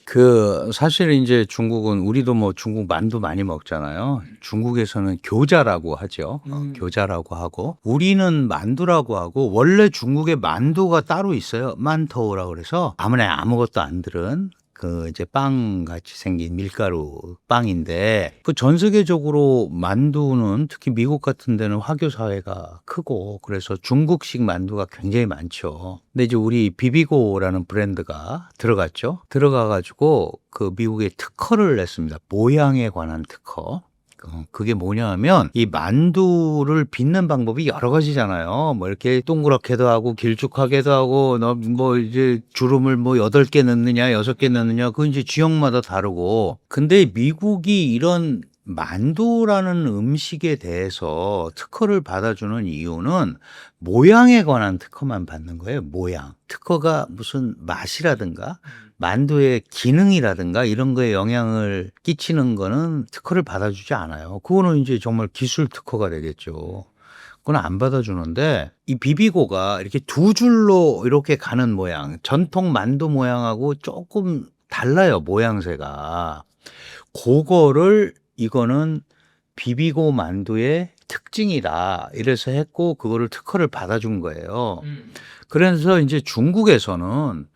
사실 이제 중국은 우리도 뭐 중국 만두 많이 먹잖아요. 중국에서는 교자라고 하죠. 교자라고 하고 우리는 만두라고 하고 원래 중국에 만두가 따로 있어요. 만토우라고 그래서 아무것도 안 들은 그 이제 빵 같이 생긴 밀가루 빵인데 그 전 세계적으로 만두는 특히 미국 같은 데는 화교 사회가 크고 그래서 중국식 만두가 굉장히 많죠. 근데 이제 우리 비비고라는 브랜드가 들어갔죠. 들어가 가지고 그 미국에 특허를 냈습니다. 모양에 관한 특허. 그게 뭐냐 하면 이 만두를 빚는 방법이 여러 가지잖아요. 뭐 이렇게 동그랗게도 하고 길쭉하게도 하고 뭐 이제 주름을 뭐 8개 넣느냐 6개 넣느냐 그건 이제 지역마다 다르고. 근데 미국이 이런 만두라는 음식에 대해서 특허를 받아주는 이유는 모양에 관한 특허만 받는 거예요. 모양. 특허가 무슨 맛이라든가 만두의 기능이라든가 이런 거에 영향을 끼치는 거는 특허를 받아주지 않아요. 그거는 이제 정말 기술 특허가 되겠죠. 그건 안 받아주는데 이 비비고가 이렇게 두 줄로 이렇게 가는 모양, 전통 만두 모양하고 조금 달라요. 모양새가. 그거를 이거는 비비고 만두의 특징이다. 이래서 했고 그거를 특허를 받아준 거예요. 그래서 이제 중국에서는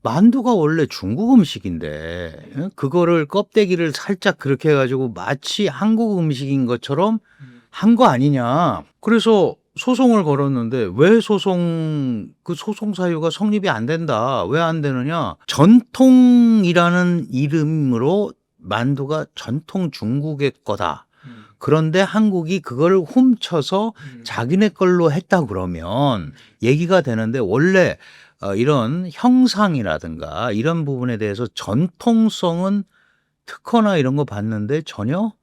만두가 원래 중국 음식인데 그거를 껍데기를 살짝 그렇게 해가지고 마치 한국 음식인 것처럼 한 거 아니냐. 그래서 소송을 걸었는데 왜 소송 사유가 성립이 안 된다. 왜 안 되느냐. 전통이라는 이름으로 만두가 전통 중국의 거다. 그런데 한국이 그걸 훔쳐서 자기네 걸로 했다 그러면 얘기가 되는데 원래 이런 형상이라든가 이런 부분에 대해서 전통성은 특허나 이런 거 봤는데 전혀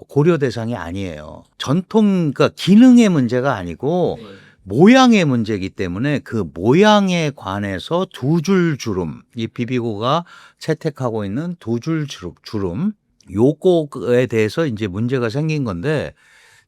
고려 대상이 아니에요. 그러니까 기능의 문제가 아니고 모양의 문제이기 때문에 그 모양에 관해서 두 줄 주름, 이 비비고가 채택하고 있는 두 줄 주름, 요거에 대해서 이제 문제가 생긴 건데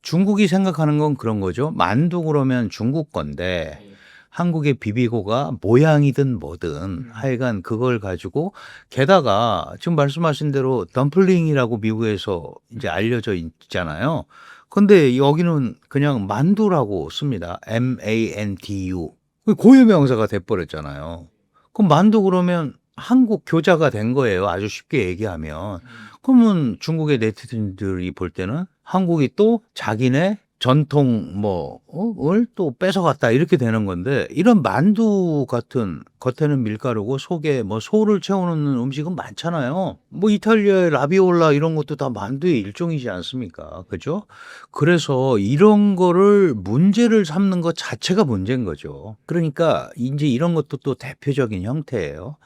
중국이 생각하는 건 그런 거죠. 만두 그러면 중국 건데 한국의 비비고가 모양이든 뭐든 하여간 그걸 가지고 게다가 지금 말씀하신 대로 덤플링이라고 미국에서 이제 알려져 있잖아요. 근데 여기는 그냥 만두라고 씁니다. MANDU. 고유명사가 돼버렸잖아요. 그럼 만두 그러면 한국 교자가 된 거예요. 아주 쉽게 얘기하면. 그러면 중국의 네티즌들이 볼 때는 한국이 또 자기네 전통 을 또 뺏어갔다 이렇게 되는 건데 이런 만두 같은 겉에는 밀가루고 속에 뭐 소를 채우는 음식은 많잖아요. 뭐 이탈리아의 라비올라 이런 것도 다 만두의 일종이지 않습니까? 그죠? 그래서 이런 거를 문제를 삼는 것 자체가 문제인 거죠. 그러니까 이제 이런 것도 또 대표적인 형태예요.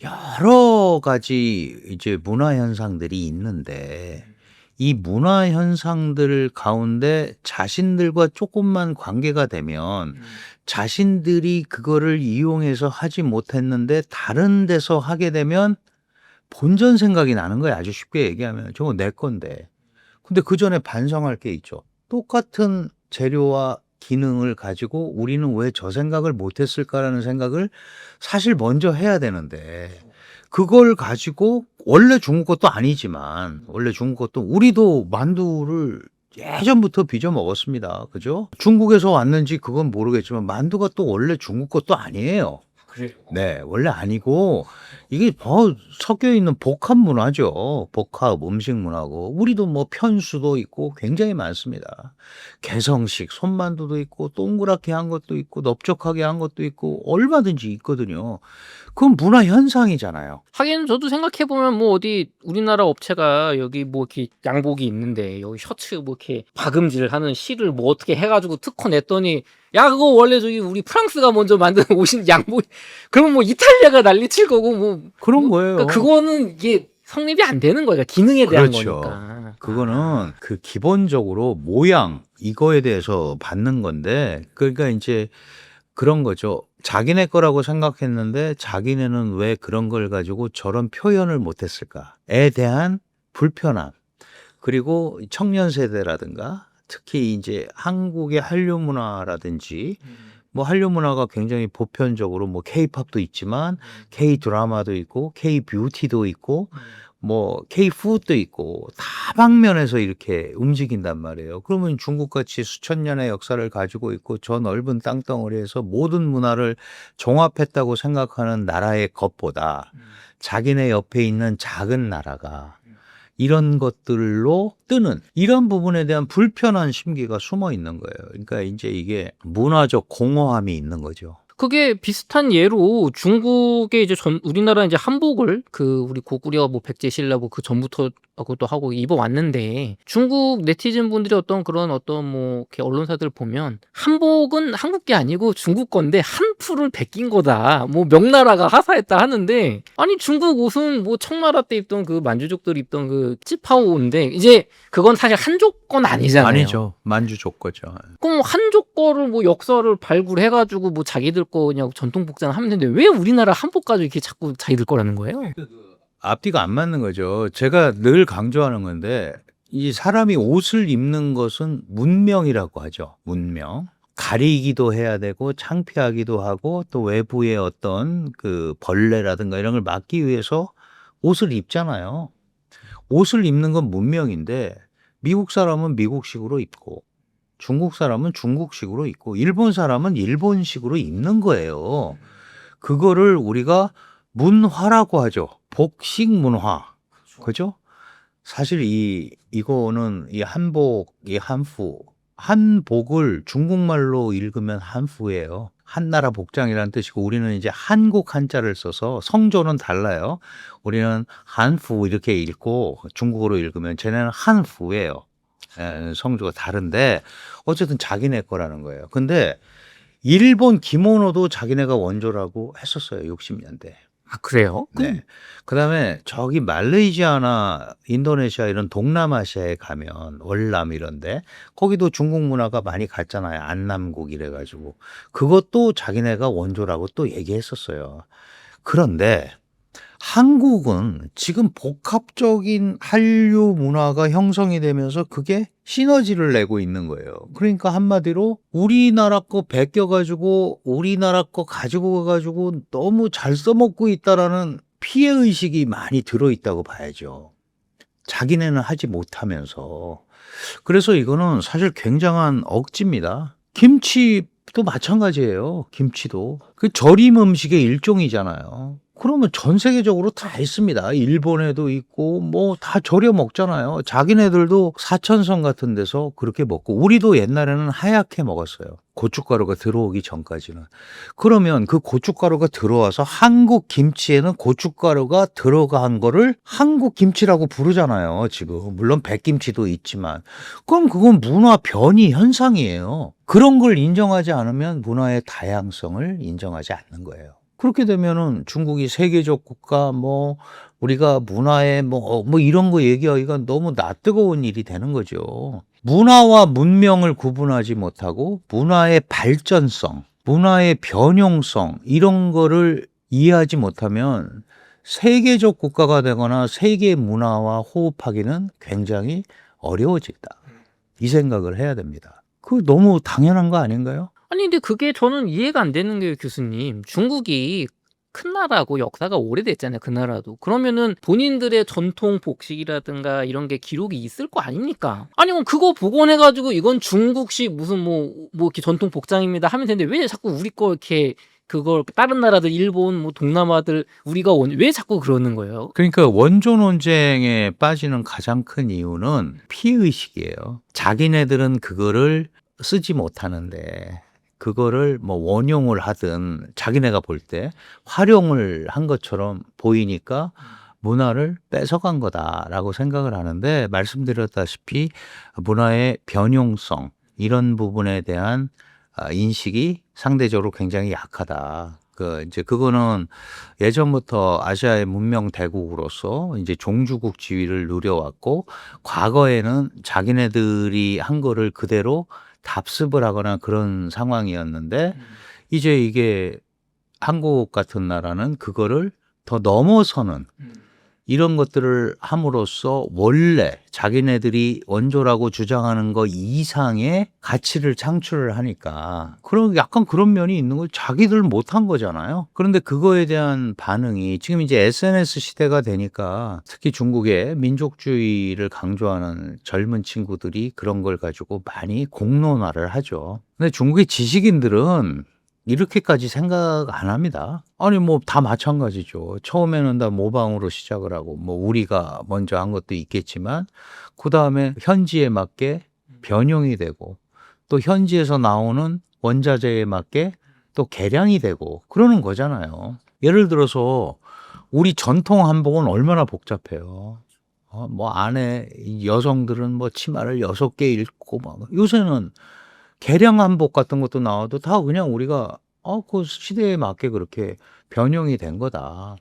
여러 가지 이제 문화 현상들이 있는데 이 문화 현상들 가운데 자신들과 조금만 관계가 되면 자신들이 그거를 이용해서 하지 못했는데 다른 데서 하게 되면 본전 생각이 나는 거예요. 아주 쉽게 얘기하면 저거 내 건데. 근데 그 전에 반성할 게 있죠. 똑같은 재료와 기능을 가지고 우리는 왜 저 생각을 못했을까라는 생각을 사실 먼저 해야 되는데 그걸 가지고 원래 중국 것도 아니지만 원래 중국 것도 우리도 만두를 예전부터 빚어 먹었습니다. 그죠? 중국에서 왔는지 그건 모르겠지만 만두가 또 원래 중국 것도 아니에요. 그래요? 네, 원래 아니고 이게 섞여 있는 복합 문화죠. 복합 음식 문화고 우리도 뭐 편수도 있고 굉장히 많습니다. 개성식 손만두도 있고 동그랗게 한 것도 있고 넓적하게 한 것도 있고 얼마든지 있거든요. 그건 문화 현상이잖아요. 하긴 저도 생각해 보면 뭐 어디 우리나라 업체가 여기 뭐 이렇게 양복이 있는데 여기 셔츠 뭐 이렇게 박음질 하는 실을 뭐 어떻게 해가지고 특허 냈더니 야 그거 원래 저기 우리 프랑스가 먼저 만든 옷인 양복 그러면 뭐 이탈리아가 난리칠 거고 뭐 그런 거예요. 그러니까 그거는 이게 성립이 안 되는 거니까 기능에 대한 그렇죠. 거니까. 그거는 그 기본적으로 모양 이거에 대해서 받는 건데 그러니까 이제 그런 거죠. 자기네 거라고 생각했는데 자기네는 왜 그런 걸 가지고 저런 표현을 못했을까에 대한 불편함. 그리고 청년 세대라든가 특히 이제 한국의 한류 문화라든지 뭐 한류 문화가 굉장히 보편적으로 뭐 K-팝도 있지만 K-드라마도 있고 K-뷰티도 있고 뭐 K-푸드도 있고 다방면에서 이렇게 움직인단 말이에요. 그러면 중국같이 수천 년의 역사를 가지고 있고 저 넓은 땅덩어리에서 모든 문화를 종합했다고 생각하는 나라의 것보다 자기네 옆에 있는 작은 나라가 이런 것들로 뜨는 이런 부분에 대한 불편한 심기가 숨어 있는 거예요. 그러니까 이제 이게 문화적 공허함이 있는 거죠. 그게 비슷한 예로 중국의 이제 우리나라 이제 한복을 우리 고구려 뭐 백제 신라 뭐 그 전부터 그것도 하고 입어 왔는데 중국 네티즌 분들이 어떤 뭐 이렇게 언론사들 보면 한복은 한국 게 아니고 중국 건데 한풀을 베낀 거다. 뭐 명나라가 하사했다 하는데 아니 중국 옷은 뭐 청나라 때 입던 그 만주족들 입던 그 찌파오인데 이제 그건 사실 한족 건 아니잖아요. 아니죠. 만주족 거죠. 그럼 한족 거를 뭐 역사를 발굴해가지고 뭐 자기들 거 그냥 전통 복장을 하면 되는데 왜 우리나라 한복 가지고 이렇게 자꾸 자기들 거라는 거예요? 앞뒤가 안 맞는 거죠. 제가 늘 강조하는 건데 이 사람이 옷을 입는 것은 문명이라고 하죠. 문명. 가리기도 해야 되고 창피하기도 하고 또 외부의 어떤 그 벌레라든가 이런 걸 막기 위해서 옷을 입잖아요. 옷을 입는 건 문명인데 미국 사람은 미국식으로 입고 중국 사람은 중국식으로 입고 일본 사람은 일본식으로 입는 거예요. 그거를 우리가 문화라고 하죠. 복식 문화. 그죠? 사실 이거는 이 한복, 이 한복을 중국말로 읽으면 한푸예요. 한나라 복장이라는 뜻이고 우리는 이제 한국 한자를 써서 성조는 달라요. 우리는 한푸 이렇게 읽고 중국어로 읽으면 쟤네는 한푸예요. 성조가 다른데 어쨌든 자기네 거라는 거예요. 근데 일본 기모노도 자기네가 원조라고 했었어요. 60년대. 아 그래요? 네. 그다음에 저기 말레이시아나 인도네시아 이런 동남아시아에 가면 월남 이런데 거기도 중국 문화가 많이 갔잖아요. 안남국 이래 가지고. 그것도 자기네가 원조라고 또 얘기했었어요. 그런데 한국은 지금 복합적인 한류 문화가 형성이 되면서 그게 시너지를 내고 있는 거예요. 그러니까 한마디로 우리나라 거 베껴가지고 우리나라 거 가지고 가가지고 너무 잘 써먹고 있다라는 피해의식이 많이 들어있다고 봐야죠. 자기네는 하지 못하면서. 그래서 이거는 사실 굉장한 억지입니다. 김치도 마찬가지예요. 김치도. 그 절임 음식의 일종이잖아요. 그러면 전 세계적으로 다 있습니다. 일본에도 있고 뭐 다 절여 먹잖아요. 자기네들도 사천성 같은 데서 그렇게 먹고 우리도 옛날에는 하얗게 먹었어요. 고춧가루가 들어오기 전까지는. 그러면 그 고춧가루가 들어와서 한국 김치에는 고춧가루가 들어간 거를 한국 김치라고 부르잖아요. 지금 물론 백김치도 있지만 그럼 그건 문화 변이 현상이에요. 그런 걸 인정하지 않으면 문화의 다양성을 인정하지 않는 거예요. 그렇게 되면은 중국이 세계적 국가 뭐 우리가 문화에 뭐 이런 거 얘기하기가 너무 낯뜨거운 일이 되는 거죠. 문화와 문명을 구분하지 못하고 문화의 발전성, 문화의 변용성 이런 거를 이해하지 못하면 세계적 국가가 되거나 세계 문화와 호흡하기는 굉장히 어려워진다. 이 생각을 해야 됩니다. 그 너무 당연한 거 아닌가요? 아니 근데 그게 저는 이해가 안 되는 게 교수님 중국이 큰 나라고 역사가 오래됐잖아요. 그 나라도. 그러면은 본인들의 전통 복식이라든가 이런 게 기록이 있을 거 아닙니까? 아니 그럼 그거 복원해가지고 이건 중국식 무슨 뭐 이렇게 전통 복장입니다 하면 되는데 왜 자꾸 우리 거 이렇게 그걸 다른 나라들 일본 뭐 동남아들 우리가 왜 자꾸 그러는 거예요? 그러니까 원조 논쟁에 빠지는 가장 큰 이유는 피해의식이에요. 자기네들은 그거를 쓰지 못하는데 그거를 뭐 원용을 하든 자기네가 볼 때 활용을 한 것처럼 보이니까 문화를 뺏어간 거다라고 생각을 하는데 말씀드렸다시피 문화의 변용성 이런 부분에 대한 인식이 상대적으로 굉장히 약하다. 이제 그거는 예전부터 아시아의 문명 대국으로서 이제 종주국 지위를 누려왔고 과거에는 자기네들이 한 거를 그대로 답습을 하거나 그런 상황이었는데 이제 이게 한국 같은 나라는 그거를 더 넘어서는 이런 것들을 함으로써 원래 자기네들이 원조라고 주장하는 거 이상의 가치를 창출을 하니까 그런 약간 그런 면이 있는 걸 자기들 못한 거잖아요. 그런데 그거에 대한 반응이 지금 이제 SNS 시대가 되니까 특히 중국의 민족주의를 강조하는 젊은 친구들이 그런 걸 가지고 많이 공론화를 하죠. 근데 중국의 지식인들은 이렇게까지 생각 안 합니다. 아니 뭐 다 마찬가지죠. 처음에는 다 모방으로 시작을 하고 뭐 우리가 먼저 한 것도 있겠지만 그다음에 현지에 맞게 변형이 되고 또 현지에서 나오는 원자재에 맞게 또 개량이 되고 그러는 거잖아요. 예를 들어서 우리 전통 한복은 얼마나 복잡해요. 뭐 안에 이 여성들은 뭐 치마를 6개 입고 막 요새는 개량 한복 같은 것도 나와도 다 그냥 우리가 그 시대에 맞게 그렇게 변형이 된 거다.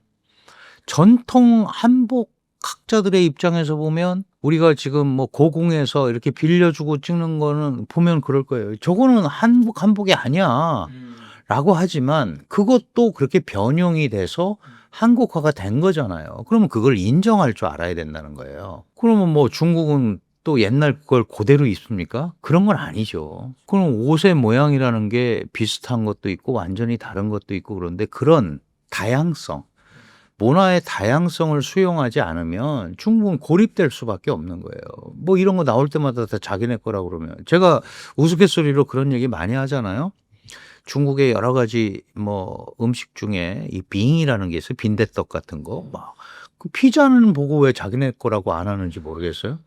전통 한복 학자들의 입장에서 보면 우리가 지금 뭐 고궁에서 이렇게 빌려주고 찍는 거는 보면 그럴 거예요. 저거는 한복이 아니야. 라고 하지만 그것도 그렇게 변형이 돼서 한국화가 된 거잖아요. 그러면 그걸 인정할 줄 알아야 된다는 거예요. 그러면 뭐 중국은 또 옛날 걸 그대로 입습니까? 그런 건 아니죠. 그럼 옷의 모양이라는 게 비슷한 것도 있고 완전히 다른 것도 있고 그런데 그런 다양성, 문화의 다양성을 수용하지 않으면 중국은 고립될 수밖에 없는 거예요. 뭐 이런 거 나올 때마다 다 자기네 거라고 그러면 제가 우스갯소리로 그런 얘기 많이 하잖아요. 중국의 여러 가지 뭐 음식 중에 이 빙이라는 게 있어요. 빈대떡 같은 거. 막 그 피자는 보고 왜 자기네 거라고 안 하는지 모르겠어요.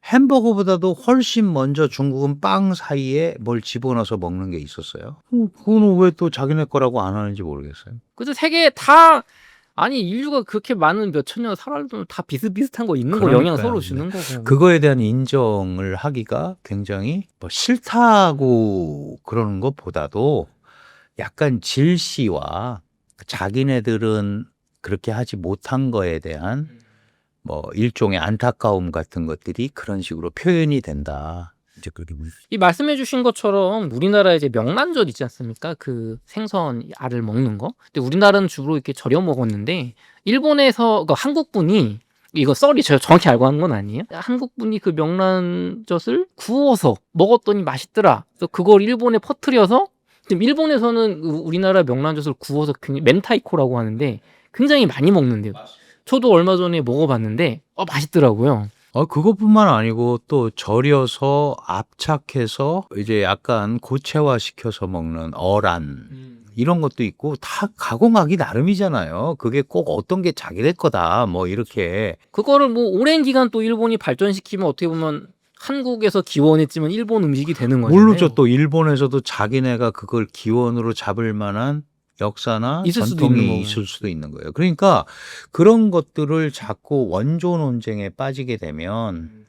햄버거보다도 훨씬 먼저 중국은 빵 사이에 뭘 집어넣어서 먹는 게 있었어요. 그거는 왜 또 자기네 거라고 안 하는지 모르겠어요. 그래서 세계 다 아니 인류가 그렇게 많은 몇천 년 살아도 다 비슷비슷한 거 있는 거 영향 그러니까요. 서로 네. 주는 거고. 그거에 대한 인정을 하기가 굉장히 뭐 싫다고 그러는 것보다도 약간 질시와 자기네들은 그렇게 하지 못한 거에 대한 뭐 일종의 안타까움 같은 것들이 그런 식으로 표현이 된다. 이제 그렇게 이 말씀해 주신 것처럼 우리나라에 이제 명란젓 있지 않습니까? 그 생선 알을 먹는 거. 근데 우리나라는 주로 이렇게 절여 먹었는데 일본에서 그 한국 분이 이거 썰이 제가 정확히 알고 하는 건 아니에요. 한국 분이 그 명란젓을 구워서 먹었더니 맛있더라. 그래서 그걸 일본에 퍼뜨려서 지금 일본에서는 우리나라 명란젓을 구워서 굉장히 멘타이코라고 하는데 굉장히 많이 먹는데요. 저도 얼마 전에 먹어봤는데 맛있더라고요. 그것뿐만 아니고 또 절여서 압착해서 이제 약간 고체화시켜서 먹는 어란 이런 것도 있고 다 가공하기 나름이잖아요. 그게 꼭 어떤 게 자기네 거다 뭐 이렇게. 그거를 뭐 오랜 기간 또 일본이 발전시키면 어떻게 보면 한국에서 기원했지만 일본 음식이 되는 거잖아요. 모르죠. 또 일본에서도 자기네가 그걸 기원으로 잡을 만한 역사나 있을 수도 있는 전통이 거고. 있을 수도 있는 거예요. 그러니까 그런 것들을 자꾸 원조 논쟁에 빠지게 되면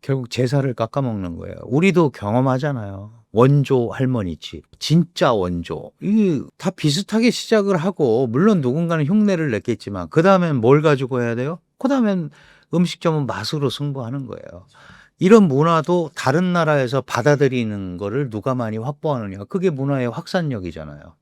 결국 제사를 깎아먹는 거예요. 우리도 경험하잖아요. 원조 할머니 집, 진짜 원조. 이게 다 비슷하게 시작을 하고 물론 누군가는 흉내를 냈겠지만 그 다음엔 뭘 가지고 해야 돼요? 그 다음엔 음식점은 맛으로 승부하는 거예요. 이런 문화도 다른 나라에서 받아들이는 거를 누가 많이 확보하느냐. 그게 문화의 확산력이잖아요.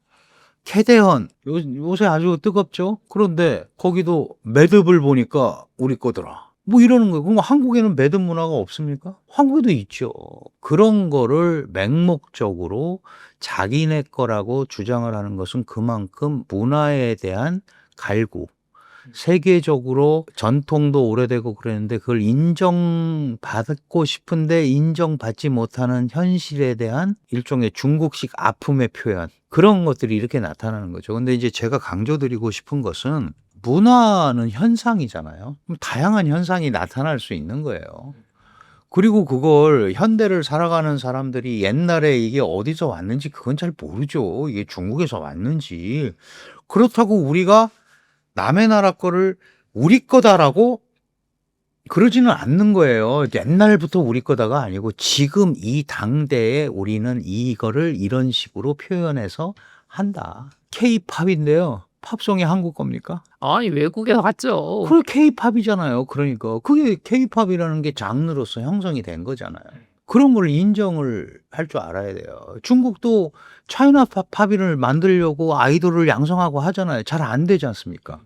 캐대헌 요새 아주 뜨겁죠. 그런데 거기도 매듭을 보니까 우리 거더라. 뭐 이러는 거예요. 그럼 한국에는 매듭 문화가 없습니까? 한국에도 있죠. 그런 거를 맹목적으로 자기네 거라고 주장을 하는 것은 그만큼 문화에 대한 갈구. 세계적으로 전통도 오래되고 그랬는데 그걸 인정받고 싶은데 인정받지 못하는 현실에 대한 일종의 중국식 아픔의 표현. 그런 것들이 이렇게 나타나는 거죠. 근데 이제 제가 강조드리고 싶은 것은 문화는 현상이잖아요. 그럼 다양한 현상이 나타날 수 있는 거예요. 그리고 그걸 현대를 살아가는 사람들이 옛날에 이게 어디서 왔는지 그건 잘 모르죠. 이게 중국에서 왔는지. 그렇다고 우리가 남의 나라 거를 우리 거다라고 그러지는 않는 거예요. 옛날부터 우리 거다가 아니고 지금 이 당대에 우리는 이거를 이런 식으로 표현해서 한다. K-팝인데요. 팝송이 한국 겁니까? 아니 외국에서 왔죠. 그게 K-팝이잖아요. 그러니까 그게 K-팝이라는 게 장르로서 형성이 된 거잖아요. 그런 걸 인정을 할 줄 알아야 돼요. 중국도 차이나 팝인을 만들려고 아이돌을 양성하고 하잖아요. 잘 안 되지 않습니까?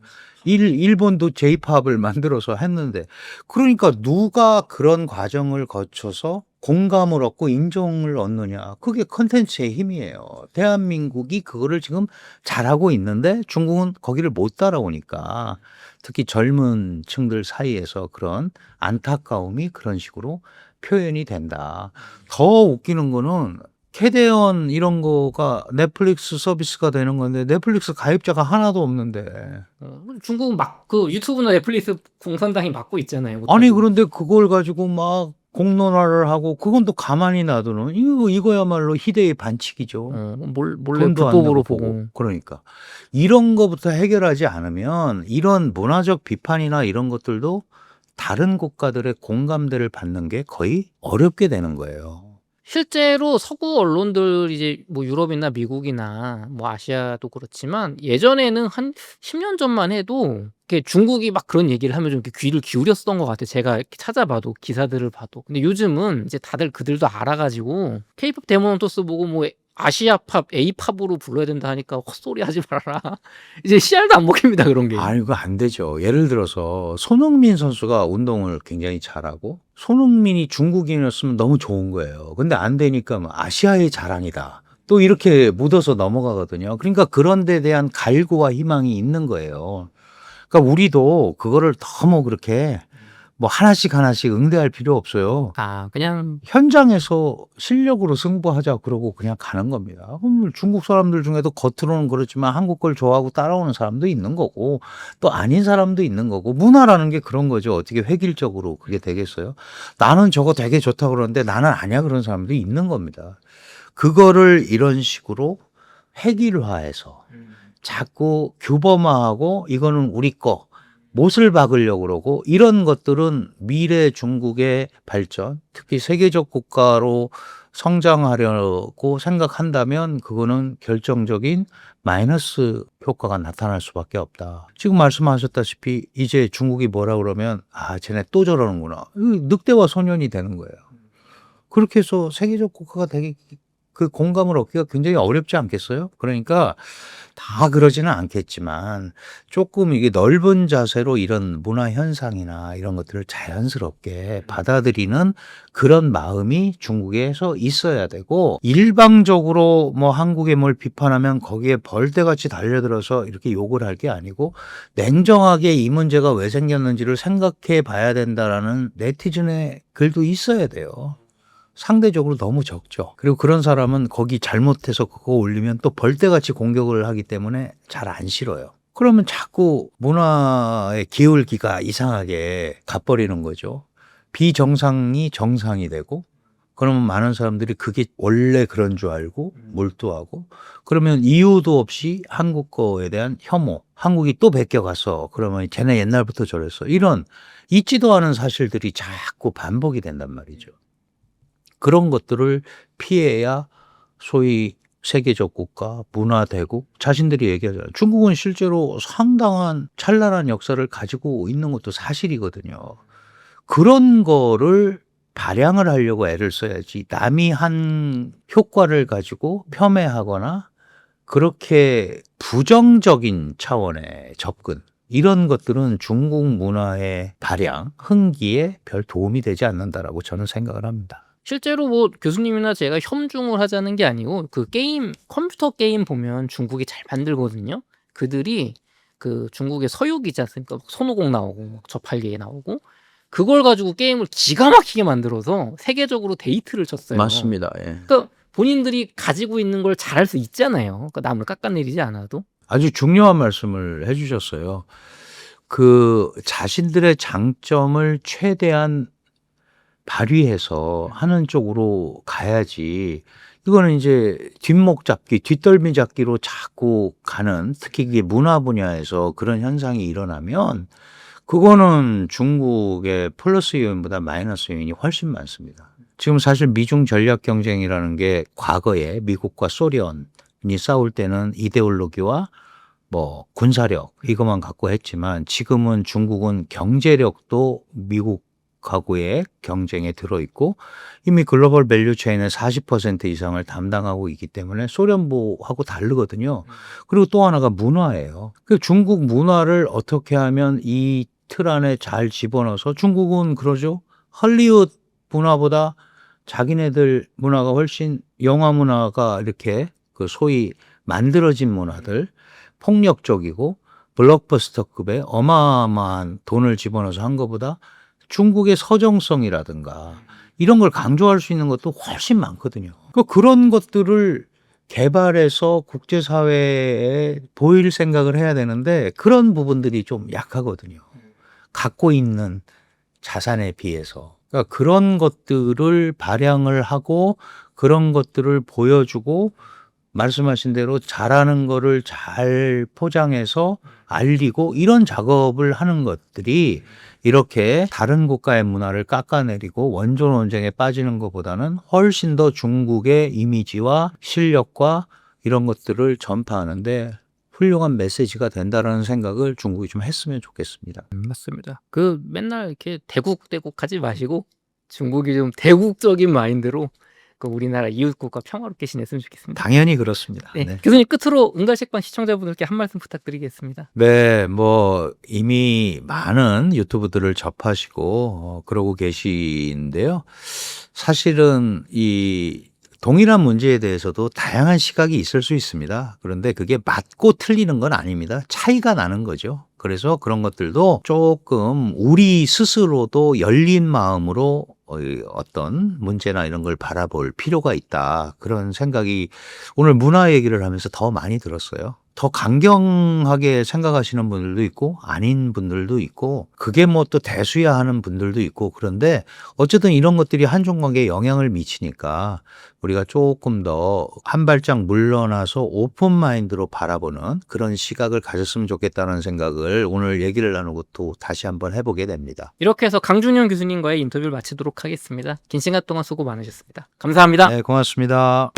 일본도 J-팝을 만들어서 했는데 그러니까 누가 그런 과정을 거쳐서 공감을 얻고 인정을 얻느냐. 그게 콘텐츠의 힘이에요. 대한민국이 그거를 지금 잘하고 있는데 중국은 거기를 못 따라오니까 특히 젊은 층들 사이에서 그런 안타까움이 그런 식으로 표현이 된다. 더 웃기는 거는 캐대언 이런 거가 넷플릭스 서비스가 되는 건데 넷플릭스 가입자가 하나도 없는데. 중국은 막 그 유튜브나 넷플릭스 공산당이 막고 있잖아요. 아니 못하고. 그런데 그걸 가지고 막 공론화를 하고 그건 또 가만히 놔두는 이거야말로 희대의 반칙이죠. 몰래 돈도 안 불법으로 내고 보고. 보고. 그러니까 이런 거부터 해결하지 않으면 이런 문화적 비판이나 이런 것들도 다른 국가들의 공감대를 받는 게 거의 어렵게 되는 거예요. 실제로 서구 언론들 이제 뭐 유럽이나 미국이나 뭐 아시아도 그렇지만 예전에는 한 10년 전만 해도 이렇게 중국이 막 그런 얘기를 하면 좀 이렇게 귀를 기울였었던 것 같아요. 제가 이렇게 찾아봐도 기사들을 봐도. 근데 요즘은 이제 다들 그들도 알아가지고 K-pop 데모넌토스 보고 뭐 아시아 팝, A-팝으로 불러야 된다 하니까 헛소리 하지 말아라. 이제 씨알도 안 먹힙니다, 그런 게. 아, 이거 안 되죠. 예를 들어서 손흥민 선수가 운동을 굉장히 잘하고 손흥민이 중국인이었으면 너무 좋은 거예요. 근데 안 되니까 뭐 아시아의 자랑이다. 또 이렇게 묻어서 넘어가거든요. 그러니까 그런 데 대한 갈구와 희망이 있는 거예요. 그러니까 우리도 그거를 너무 그렇게 뭐 하나씩 응대할 필요 없어요. 그냥 현장에서 실력으로 승부하자 그러고 그냥 가는 겁니다. 그럼 중국 사람들 중에도 겉으로는 그렇지만 한국 걸 좋아하고 따라오는 사람도 있는 거고 또 아닌 사람도 있는 거고 문화라는 게 그런 거죠. 어떻게 획일적으로 그게 되겠어요? 나는 저거 되게 좋다고 그러는데 나는 아니야 그런 사람도 있는 겁니다. 그거를 이런 식으로 획일화해서 자꾸 규범화하고 이거는 우리 거 못을 박으려고 그러고 이런 것들은 미래 중국의 발전, 특히 세계적 국가로 성장하려고 생각한다면 그거는 결정적인 마이너스 효과가 나타날 수밖에 없다. 지금 말씀하셨다시피 이제 중국이 뭐라 그러면 쟤네 또 저러는구나. 늑대와 소년이 되는 거예요. 그렇게 해서 세계적 국가가 되게 그 공감을 얻기가 굉장히 어렵지 않겠어요? 그러니까 다 그러지는 않겠지만 조금 이게 넓은 자세로 이런 문화 현상이나 이런 것들을 자연스럽게 받아들이는 그런 마음이 중국에서 있어야 되고 일방적으로 뭐 한국에 뭘 비판하면 거기에 벌떼같이 달려들어서 이렇게 욕을 할 게 아니고 냉정하게 이 문제가 왜 생겼는지를 생각해 봐야 된다라는 네티즌의 글도 있어야 돼요. 상대적으로 너무 적죠. 그리고 그런 사람은 거기 잘못해서 그거 올리면 또 벌떼같이 공격을 하기 때문에 잘 안 싫어요. 그러면 자꾸 문화의 기울기가 이상하게 가버리는 거죠. 비정상이 정상이 되고 그러면 많은 사람들이 그게 원래 그런 줄 알고 몰두하고 그러면 이유도 없이 한국 거에 대한 혐오, 한국이 또 베껴가서 그러면 쟤네 옛날부터 저랬어. 이런 있지도 않은 사실들이 자꾸 반복이 된단 말이죠. 그런 것들을 피해야 소위 세계적 국가, 문화대국 자신들이 얘기하잖아요. 중국은 실제로 상당한 찬란한 역사를 가지고 있는 것도 사실이거든요. 그런 거를 발양을 하려고 애를 써야지 남이 한 효과를 가지고 폄훼하거나 그렇게 부정적인 차원의 접근 이런 것들은 중국 문화의 발양, 흥기에 별 도움이 되지 않는다라고 저는 생각을 합니다. 실제로 뭐 교수님이나 제가 혐중을 하자는 게 아니고 그 게임 컴퓨터 게임 보면 중국이 잘 만들거든요. 그들이 그 중국의 서유기지 않습니까? 손오공 나오고 저팔계 나오고 그걸 가지고 게임을 기가 막히게 만들어서 세계적으로 데이트를 쳤어요. 맞습니다. 예. 그러니까 본인들이 가지고 있는 걸 잘할 수 있잖아요. 그러니까 남을 깎아내리지 않아도. 아주 중요한 말씀을 해주셨어요. 그 자신들의 장점을 최대한 발휘해서 하는 쪽으로 가야지. 이거는 이제 뒷목 잡기, 뒷덜미 잡기로 자꾸 가는 특히 이게 문화 분야에서 그런 현상이 일어나면 그거는 중국의 플러스 요인보다 마이너스 요인이 훨씬 많습니다. 지금 사실 미중 전략 경쟁이라는 게 과거에 미국과 소련이 싸울 때는 이데올로기와 뭐 군사력 이것만 갖고 했지만 지금은 중국은 경제력도 미국 중국하고의 경쟁에 들어있고 이미 글로벌 밸류 체인의 40% 이상을 담당하고 있기 때문에 소련하고 다르거든요. 그리고 또 하나가 문화예요. 그 중국 문화를 어떻게 하면 이 틀 안에 잘 집어넣어서 중국은 그러죠. 할리우드 문화보다 자기네들 문화가 훨씬 영화 문화가 이렇게 그 소위 만들어진 문화들 폭력적이고 블록버스터급의 어마어마한 돈을 집어넣어서 한 것보다 중국의 서정성이라든가 이런 걸 강조할 수 있는 것도 훨씬 많거든요. 그런 것들을 개발해서 국제사회에 보일 생각을 해야 되는데 그런 부분들이 좀 약하거든요. 갖고 있는 자산에 비해서. 그러니까 그런 것들을 발양을 하고 그런 것들을 보여주고 말씀하신 대로 잘하는 거를 잘 포장해서 알리고 이런 작업을 하는 것들이 이렇게 다른 국가의 문화를 깎아내리고 원조 논쟁에 빠지는 것보다는 훨씬 더 중국의 이미지와 실력과 이런 것들을 전파하는데 훌륭한 메시지가 된다라는 생각을 중국이 좀 했으면 좋겠습니다. 맞습니다. 그 맨날 이렇게 대국대국 하지 마시고 중국이 좀 대국적인 마인드로 그 우리나라 이웃국가 평화롭게 지냈으면 좋겠습니다. 당연히 그렇습니다. 네. 네. 교수님 끝으로 은갈식반 시청자분들께 한 말씀 부탁드리겠습니다. 네, 뭐 이미 많은 유튜브들을 접하시고 그러고 계신데요. 사실은 이 동일한 문제에 대해서도 다양한 시각이 있을 수 있습니다. 그런데 그게 맞고 틀리는 건 아닙니다. 차이가 나는 거죠. 그래서 그런 것들도 조금 우리 스스로도 열린 마음으로 어떤 문제나 이런 걸 바라볼 필요가 있다. 그런 생각이 오늘 문화 얘기를 하면서 더 많이 들었어요. 더 강경하게 생각하시는 분들도 있고 아닌 분들도 있고 그게 뭐 또 대수야 하는 분들도 있고 그런데 어쨌든 이런 것들이 한중 관계에 영향을 미치니까 우리가 조금 더 한 발짝 물러나서 오픈 마인드로 바라보는 그런 시각을 가졌으면 좋겠다는 생각을 오늘 얘기를 나누고 또 다시 한번 해보게 됩니다. 이렇게 해서 강준현 교수님과의 인터뷰를 마치도록 하겠습니다. 긴 시간 동안 수고 많으셨습니다. 감사합니다. 네, 고맙습니다.